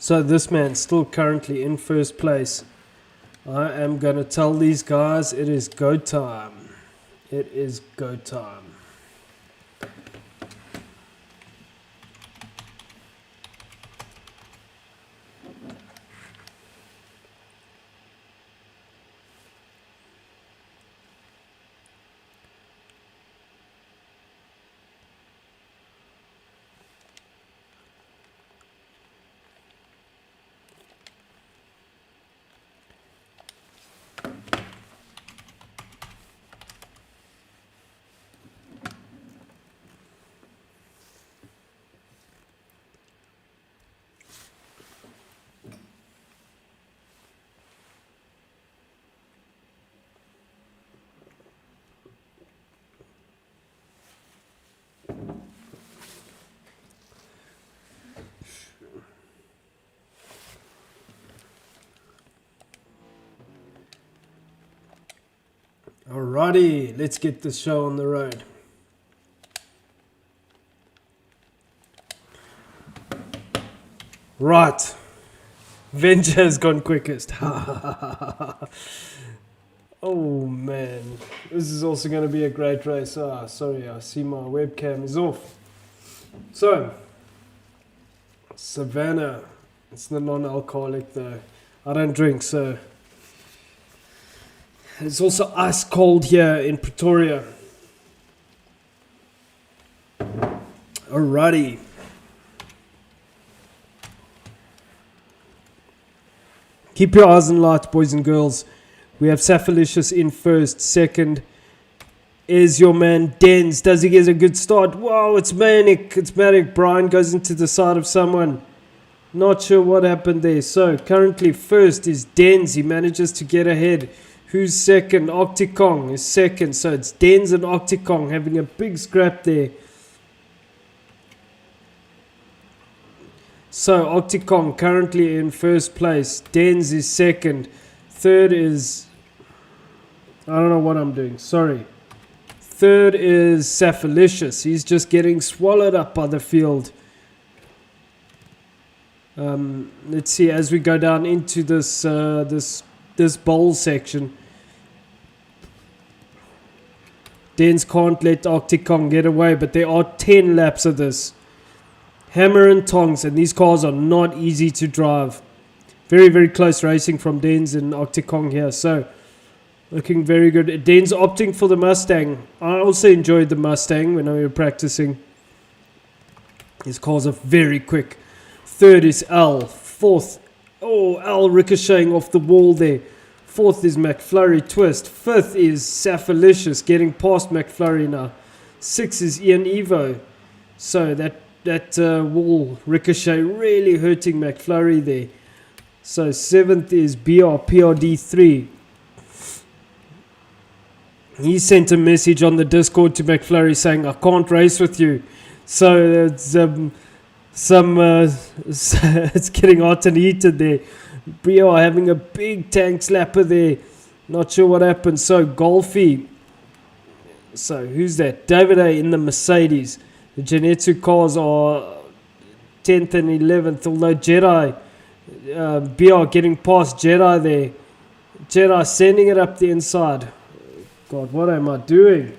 So this man's still currently in first place. I am going to tell these guys it is go time. It is go time. Alrighty, let's get this show on the road. Right. Venture has gone quickest. Oh man, this is also going to be a great race. Sorry, I see my webcam is off. So, Savannah, it's the non-alcoholic though. I don't drink, so it's also ice cold here in Pretoria. Alrighty. Keep your eyes on light, boys and girls. We have Saphalicious in first. Second is your man Dens. Does he get a good start? Wow, it's manic. It's manic. Brian goes into the side of someone. Not sure what happened there. So currently first is Dens. He manages to get ahead. Who's second? Octicong is second. So it's Dens and Octicong having a big scrap there. So Octicong currently in first place. Dens is second. Third is... I don't know what I'm doing. Sorry. Third is Saphalicious. He's just getting swallowed up by the field. Let's see as we go down into this this bowl section. Dens can't let Octicong get away, but there are 10 laps of this. Hammer and tongs, and these cars are not easy to drive. Very, very close racing from Dens and Octicong here. So, looking very good. Dens opting for the Mustang. I also enjoyed the Mustang when we were practicing. These cars are very quick. Third is Al. Fourth, Al ricocheting off the wall there. Fourth is McFlurry Twist. Fifth is Saphalicious getting past McFlurry now. Sixth is Ian Evo. So that wall ricochet really hurting McFlurry there. So 7th is PRD3. He sent a message on the Discord to McFlurry saying, I can't race with you. So it's it's getting hot and heated there. BR having a big tank slapper there. Not sure what happened. So Golfy. So who's that? David A in the Mercedes. The Genetsu cars are 10th and 11th. Although Jedi, BR getting past Jedi there. Jedi sending it up the inside. God, what am I doing?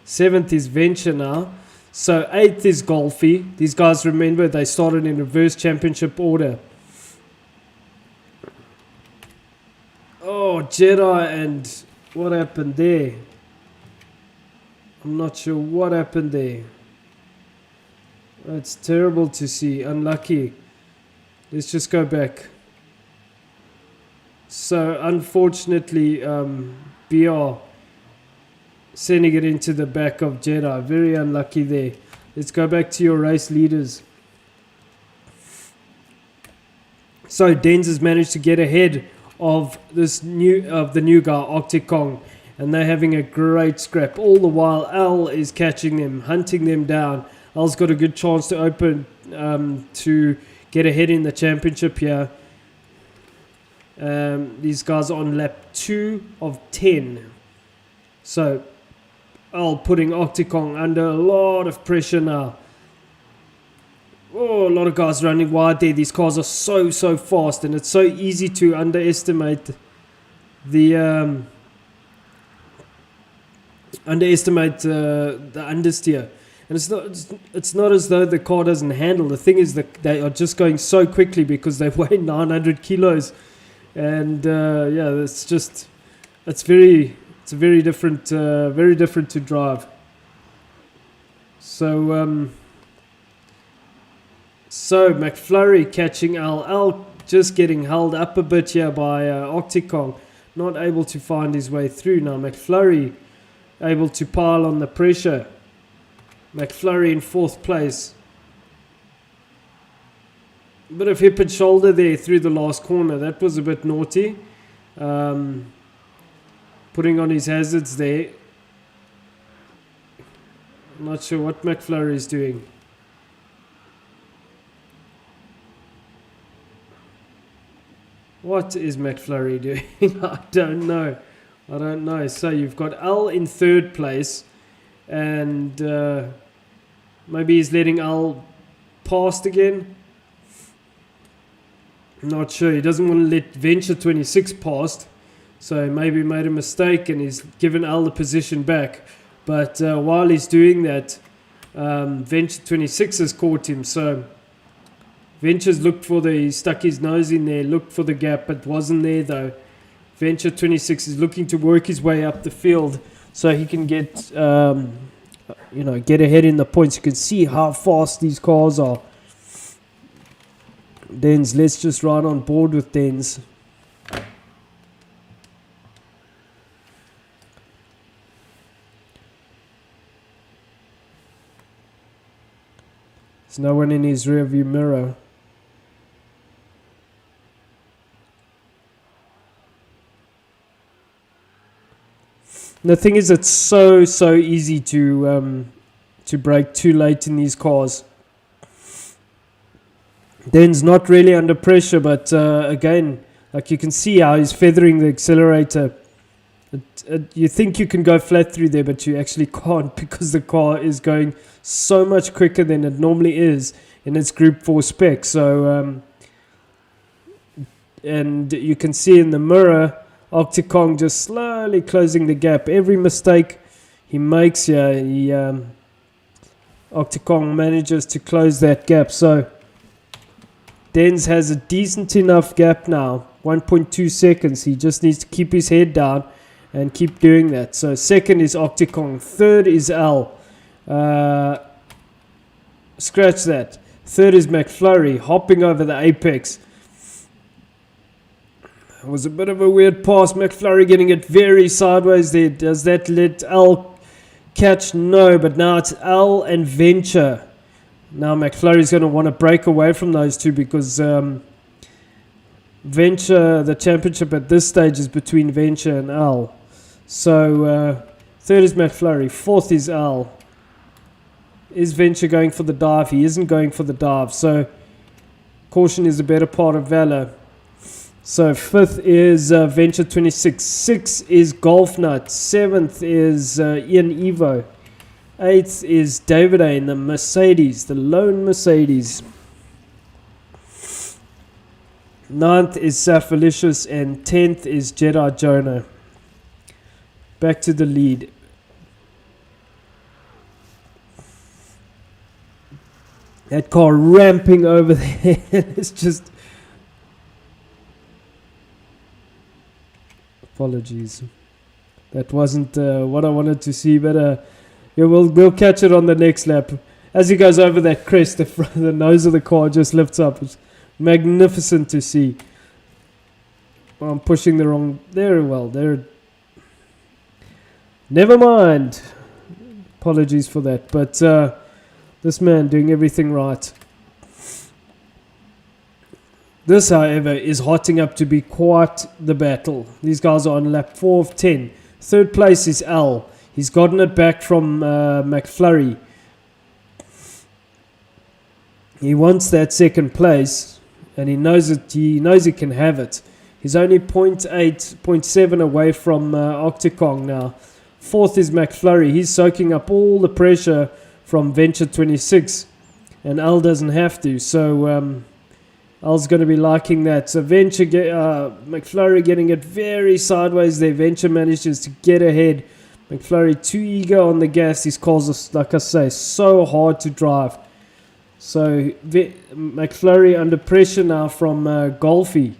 7th is Venture now. So 8th is Golfy. These guys, remember, they started in reverse championship order. Oh, Jedi, and what happened there? I'm not sure what happened there. It's terrible to see. Unlucky. Let's just go back. So, unfortunately, BR sending it into the back of Jedi. Very unlucky there. Let's go back to your race leaders. So, Dens has managed to get ahead of the new guy, Octicong. And they're having a great scrap. All the while, Al is catching them, hunting them down. Al's got a good chance to open, to get ahead in the championship here. These guys are on lap 2 of 10. So, Al putting Octicong under a lot of pressure now. Oh, a lot of guys running wide there. These cars are so fast, and it's so easy to underestimate the understeer. And it's not as though the car doesn't handle. The thing is that they are just going so quickly because they weigh 900 kilos, and it's very different to drive. So McFlurry catching Al just getting held up a bit here by Octicong, not able to find his way through. Now McFlurry able to pile on the pressure. McFlurry in 4th place. A bit of hip and shoulder there through the last corner. That was a bit naughty. Putting on his hazards there. I'm not sure what McFlurry is doing. What is McFlurry doing? I don't know. So you've got Al in third place, and maybe he's letting Al past again. Not sure. He doesn't want to let Venture 26 past, so maybe he made a mistake and he's given Al the position back. But while he's doing that, Venture 26 has caught him. So Venture's he stuck his nose in there, looked for the gap, but wasn't there though. Venture 26 is looking to work his way up the field so he can get, get ahead in the points. You can see how fast these cars are. Dens, let's just ride on board with Dens. There's no one in his rear view mirror. The thing is, it's so easy to brake too late in these cars. Den's not really under pressure, but again, like you can see how he's feathering the accelerator. You think you can go flat through there, but you actually can't because the car is going so much quicker than it normally is in its Group 4 spec. So, and you can see in the mirror, Octocong just slowly closing the gap. Every mistake he makes here, Octocong manages to close that gap. So Dens has a decent enough gap now, 1.2 seconds. He just needs to keep his head down and keep doing that. So second is Octocong, third is Al. Scratch that. Third is McFlurry, hopping over the apex. It was a bit of a weird pass. McFlurry getting it very sideways there. Does that let Al catch? No, but now it's Al and Venture. Now McFlurry's going to want to break away from those two because Venture, the championship at this stage is between Venture and Al. So third is McFlurry, fourth is Al. Is Venture going for the dive? He isn't going for the dive. So caution is the better part of valor. So fifth is Venture 26. Sixth is Golf Nut. Seventh is Ian Evo. Eighth is David A in the Mercedes, the lone Mercedes. Ninth is Safalicious, and 10th is Jedi Jonah. Back to the lead. That car ramping over there. It's just... Apologies. That wasn't what I wanted to see, but we'll catch it on the next lap. As he goes over that crest, the nose of the car just lifts up. It's magnificent to see. I'm pushing the wrong... Very well. Never mind. Apologies for that. But this man doing everything right. This, however, is hotting up to be quite the battle. These guys are on lap 4 of 10. Third place is Al. He's gotten it back from McFlurry. He wants that second place, and he knows it. He knows he can have it. He's only 0.8, 0.7 away from Octocong now. Fourth is McFlurry. He's soaking up all the pressure from Venture 26, and Al doesn't have to. So Al's going to be liking that. So McFlurry getting it very sideways there. Venture manages to get ahead. McFlurry too eager on the gas. These cars are, like I say, so hard to drive. So McFlurry under pressure now from Golfy.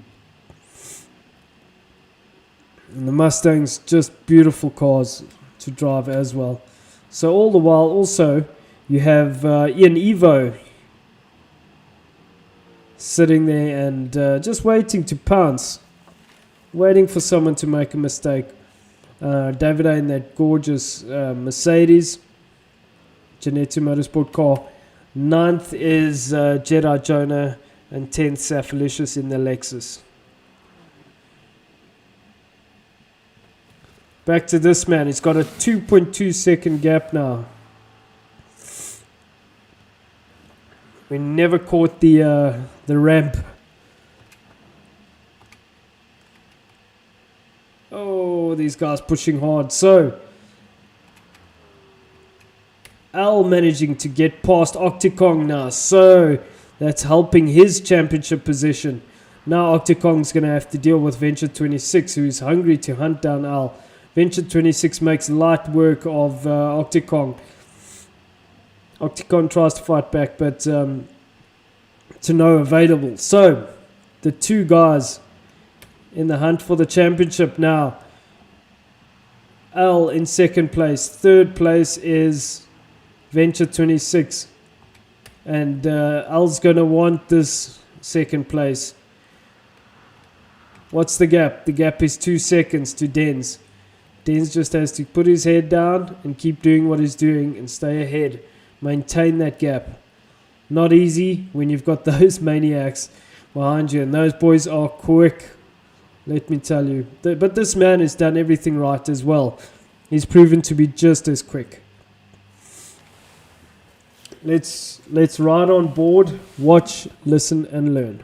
And the Mustangs, just beautiful cars to drive as well. So all the while also you have Ian Evo sitting there and just waiting to pounce. Waiting for someone to make a mistake. David A in that gorgeous Mercedes Genetsu Motorsport car. 9th is Jedi Jonah, and 10th Safalicious in the Lexus. Back to this man. He's got a 2.2 second gap now. We never caught the ramp. Oh, these guys pushing hard. So, Al managing to get past Octocong now. So, that's helping his championship position. Now, Octocong's going to have to deal with Venture 26, who is hungry to hunt down Al. Venture 26 makes light work of Octocong. Octocong tries to fight back, but to no available. So, the two guys in the hunt for the championship now. Al in second place. Third place is Venture 26. And Al's going to want this second place. What's the gap? The gap is 2 seconds to Dens. Dens just has to put his head down and keep doing what he's doing and stay ahead. Maintain that gap. Not easy when you've got those maniacs behind you. And those boys are quick, let me tell you. But this man has done everything right as well. He's proven to be just as quick. Let's ride on board, watch, listen and learn.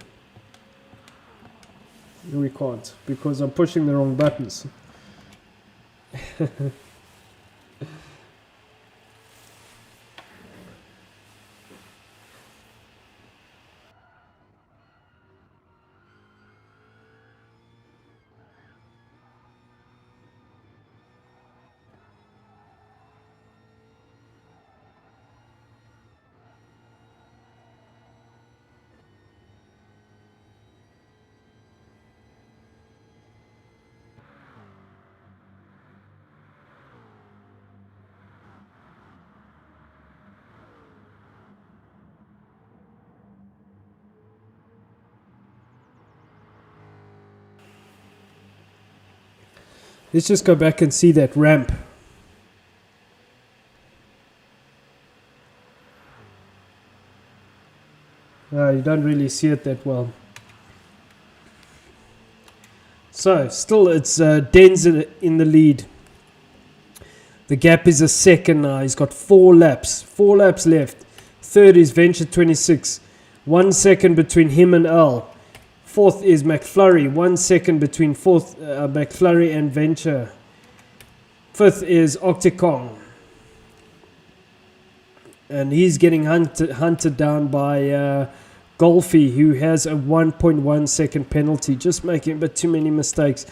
We can't because I'm pushing the wrong buttons. Let's just go back and see that ramp. You don't really see it that well. So, still it's Dens in the lead. The gap is a second now. He's got 4 laps. 4 laps left. Third is Venture 26. 1 second between him and Al. Fourth is McFlurry. 1 second between McFlurry and Venture. Fifth is Octocong. And he's getting hunted down by Golfy, who has a 1.1 second penalty. Just making a bit too many mistakes.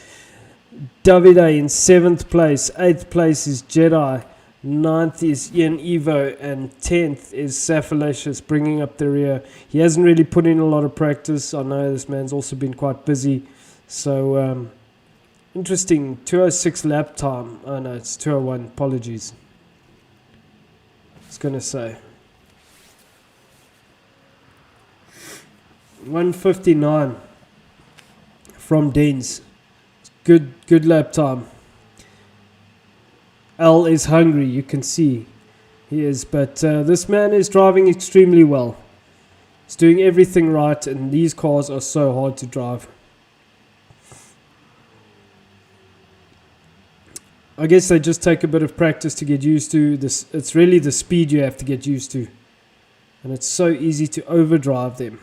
Davide in 7th place. 8th place is Jedi. 9th is Ian Evo. And 10th is Safalicious, bringing up the rear. He hasn't really put in a lot of practice. I know this man's also been quite busy. So, interesting. 2:06 lap time. Oh no, it's 2:01. Apologies. I was going to say. 1:59 from Dens. Good lap time. Al is hungry, you can see. He is, but this man is driving extremely well. He's doing everything right, and these cars are so hard to drive. I guess they just take a bit of practice to get used to this. It's really the speed you have to get used to. And it's so easy to overdrive them.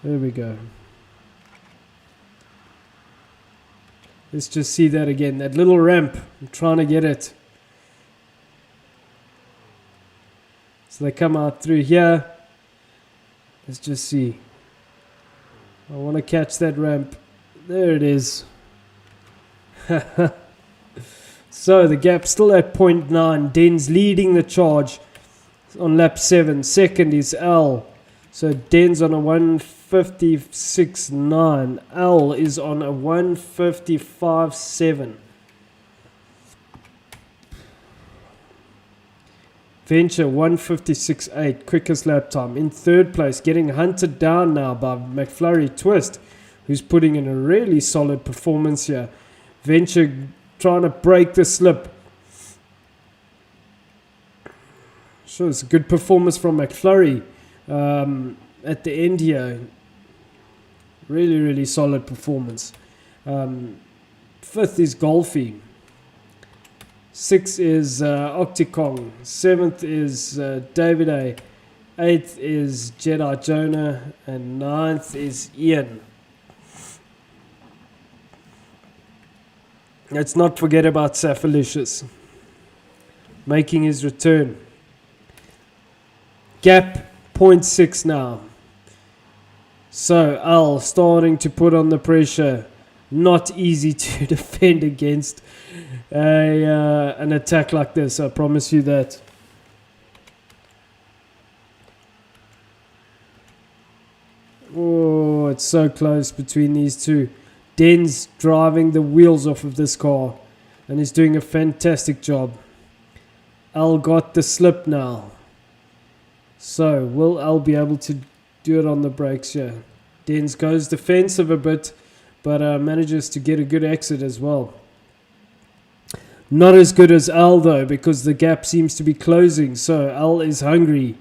There we go. Let's just see that again. That little ramp. I'm trying to get it. So they come out through here. Let's just see. I want to catch that ramp. There it is. So the gap still at 0.9. Dens leading the charge on lap 7. Second is Al. So Dens on a 1:56.9. Al is on a 1:55.7. Venture 1:56.8. Quickest lap time. In third place, getting hunted down now by McFlurry Twist, who's putting in a really solid performance here. Venture trying to break the slip. Sure, it's a good performance from McFlurry at the end here. Really solid performance. Fifth is Golfy. Sixth is Octocong. Seventh is David A. Eighth is Jedi Jonah. And ninth is Ian. Let's not forget about Safalicious making his return. Gap 0.6 now. So Al starting to put on the pressure. Not easy to defend against an attack like this, I promise you that. Oh, it's so close between these two. Den's driving the wheels off of this car, and he's doing a fantastic job. Al got the slip now. So, will Al be able to do it on the brakes here? Den's goes defensive a bit, but manages to get a good exit as well. Not as good as Al though, because the gap seems to be closing. So Al is hungry.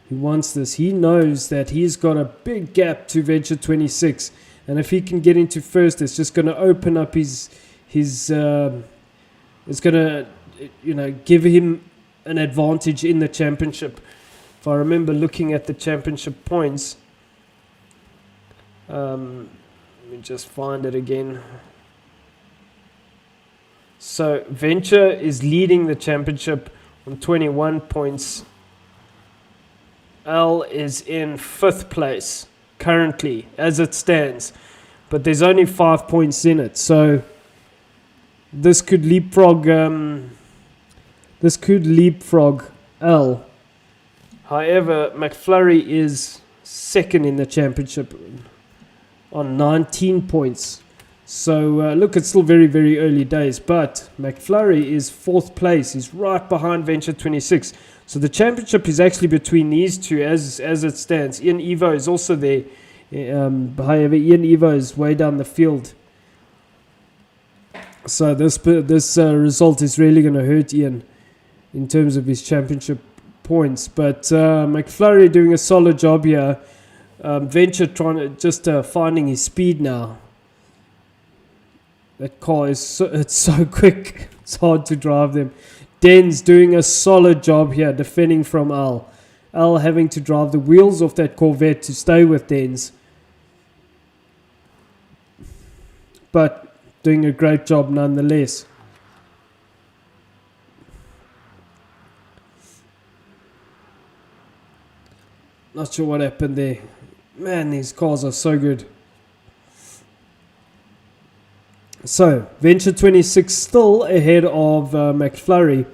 He wants this. He knows that he's got a big gap to Venture 26, and if he can get into first, it's just going to open up his. It's going to, give him an advantage in the championship. If I remember looking at the championship points, let me just find it again. So Venture is leading the championship on 21 points. Al is in 5th place currently as it stands, but there's only 5 points in it, so this could leapfrog Al. However, McFlurry is 2nd in the championship on 19 points. So look, it's still very, very early days, but McFlurry is 4th place. He's right behind Venture 26. So the championship is actually between these two as it stands. Ian Evo is also there. However, Ian Evo is way down the field. So this result is really going to hurt Ian in terms of his championship points. But McFlurry doing a solid job here. Venture trying to just finding his speed now. That car is so quick. It's hard to drive them. Den's doing a solid job here defending from Al. Al having to drive the wheels off that Corvette to stay with Den's. But doing a great job nonetheless. Not sure what happened there. Man, these cars are so good. So, Venture 26 still ahead of McFlurry,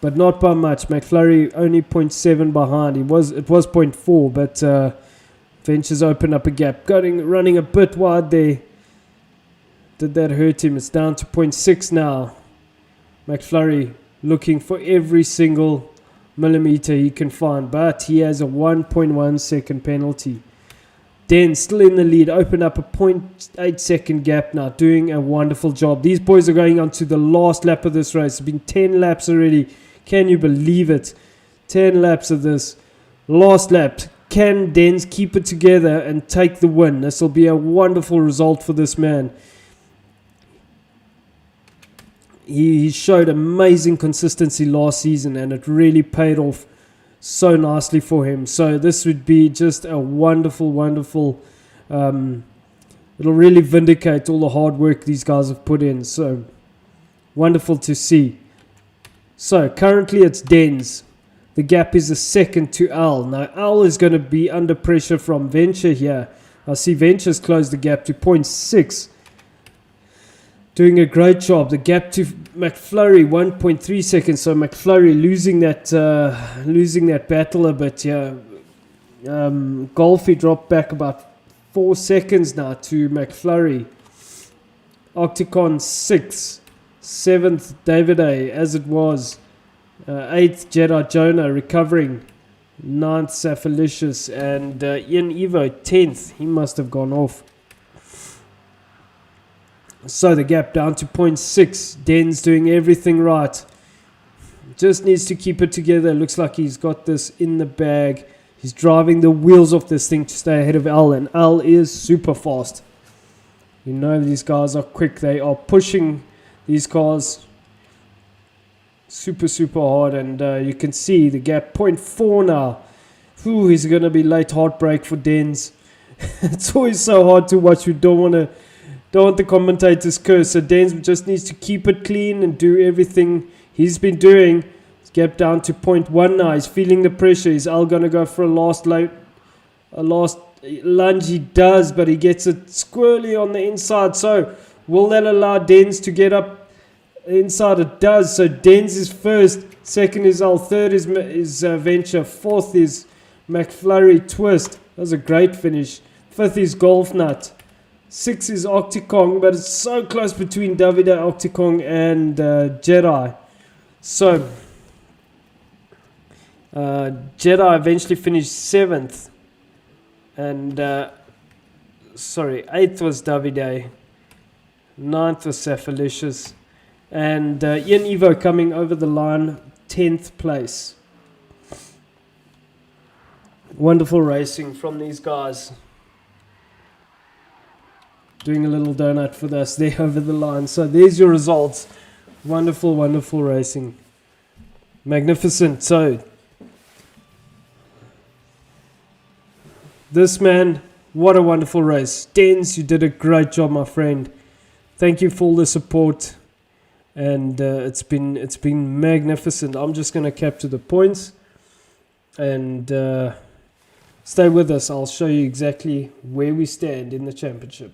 but not by much. McFlurry only 0.7 behind. It was 0.4, but Venture's opened up a gap. Running a bit wide there. Did that hurt him? It's down to 0.6 now. McFlurry looking for every single millimeter he can find, but he has a 1.1 second penalty. Den still in the lead, opened up a 0.8 second gap now, doing a wonderful job. These boys are going on to the last lap of this race. It's been 10 laps already. Can you believe it? 10 laps of this. Last lap. Can Dens keep it together and take the win? This will be a wonderful result for this man. He showed amazing consistency last season, and it really paid off so nicely for him. So this would be just a wonderful it'll really vindicate all the hard work these guys have put in. So wonderful to see. So currently it's Dens. The gap is a second to Al. Now Al is going to be under pressure from Venture here. I see Venture's closed the gap to 0.6. Doing a great job. The gap to McFlurry 1.3 seconds. So McFlurry losing that battle a bit. Yeah, Golfy dropped back about 4 seconds now to McFlurry. Octacon 6th, 7th David A as it was, 8th Jedi Jonah recovering, 9th Safalicious, and Ian Evo 10th. He must have gone off. So the gap down to 0.6. Den's doing everything right. Just needs to keep it together. Looks like he's got this in the bag. He's driving the wheels off this thing to stay ahead of Al. And Al is super fast. You know these guys are quick. They are pushing these cars super hard. And you can see the gap 0.4 now. Ooh, he's going to be late heartbreak for Den's. It's always so hard to watch. You don't want to don't want the commentators curse. So Dens just needs to keep it clean and do everything he's been doing. Gap down to 0.1 now. He's feeling the pressure. Is Al going to go for a last lunge? He does, but he gets it squirrely on the inside. So will that allow Dens to get up inside? It does. So Dens is first. Second is Al. Third is Venture. Fourth is McFlurry Twist. That was a great finish. Fifth is Golf Nut. Sixth is Octicong, but it's so close between Davide, Octicong, and Jedi. So Jedi eventually finished 7th. And 8th was Davide. 9th was Safalicious. And Ian Evo coming over the line, 10th place. Wonderful racing from these guys. Doing a little donut for us there over the line. So there's your results. Wonderful, wonderful racing. Magnificent. So this man, what a wonderful race. Dens, you did a great job, my friend. Thank you for all the support. And it's been magnificent. I'm just going to capture the points. And stay with us. I'll show you exactly where we stand in the championship.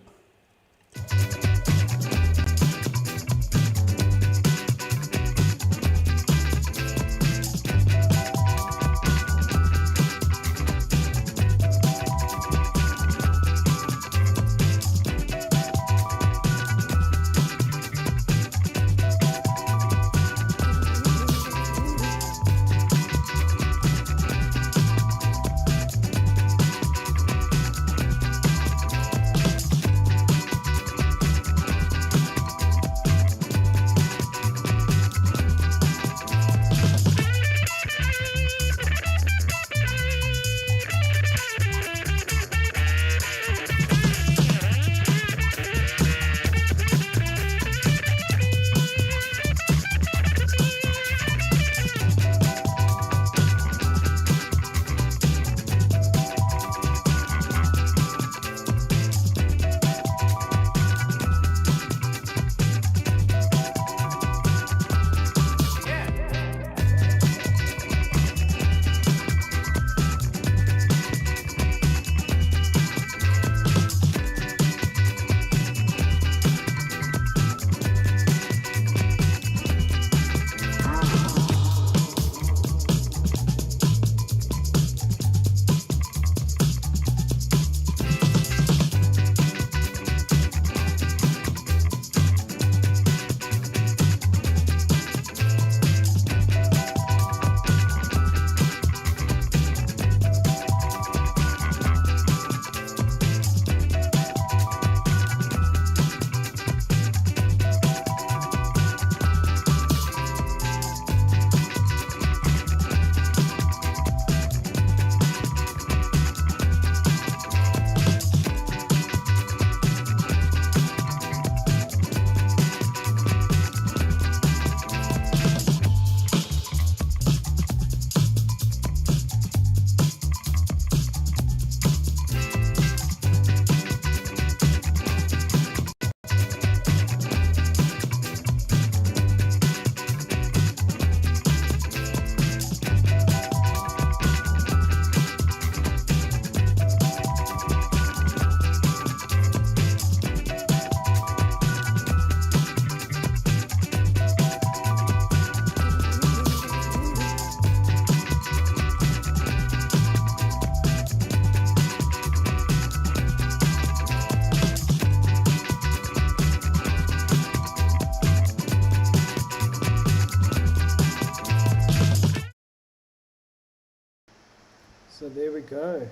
So there we go.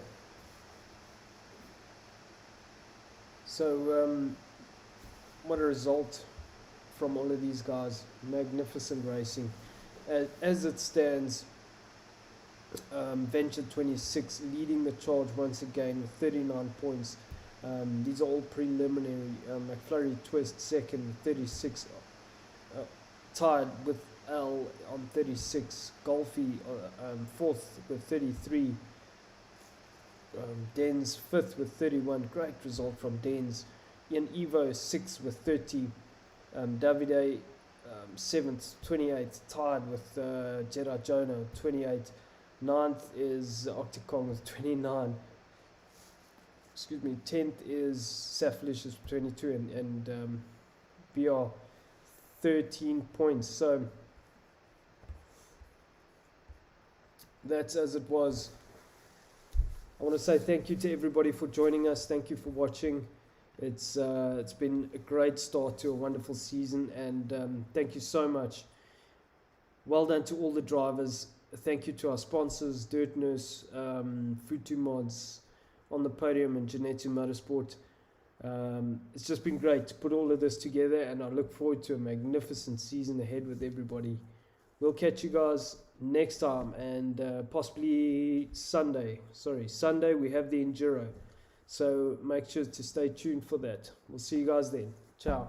So what a result from all of these guys. Magnificent racing. As it stands, Venture 26 leading the charge once again with 39 points. These are all preliminary. McFlurry Twist second with 36, tied with L on 36. Golfy fourth with 33. Dens fifth with 31. Great result from Dens. Ian Evo 6th with 30. Davide 7th, 28th, tied with Jedi Jonah, 28. 9th is Octacon with 29. Excuse me. 10th is Saflicious with 22, and BR 13 points. So that's as it was. I want to say thank you to everybody for joining us. Thank you for watching. It's been a great start to a wonderful season, and thank you so much. Well done to all the drivers. Thank you to our sponsors, Dirt Nurse, Futu Mods, On the Podium, and Genetu Motorsport. It's just been great to put all of this together, and I look forward to a magnificent season ahead with everybody. We'll catch you guys next time, and possibly Sunday. Sunday we have the Enduro. So make sure to stay tuned for that. We'll see you guys then. Ciao.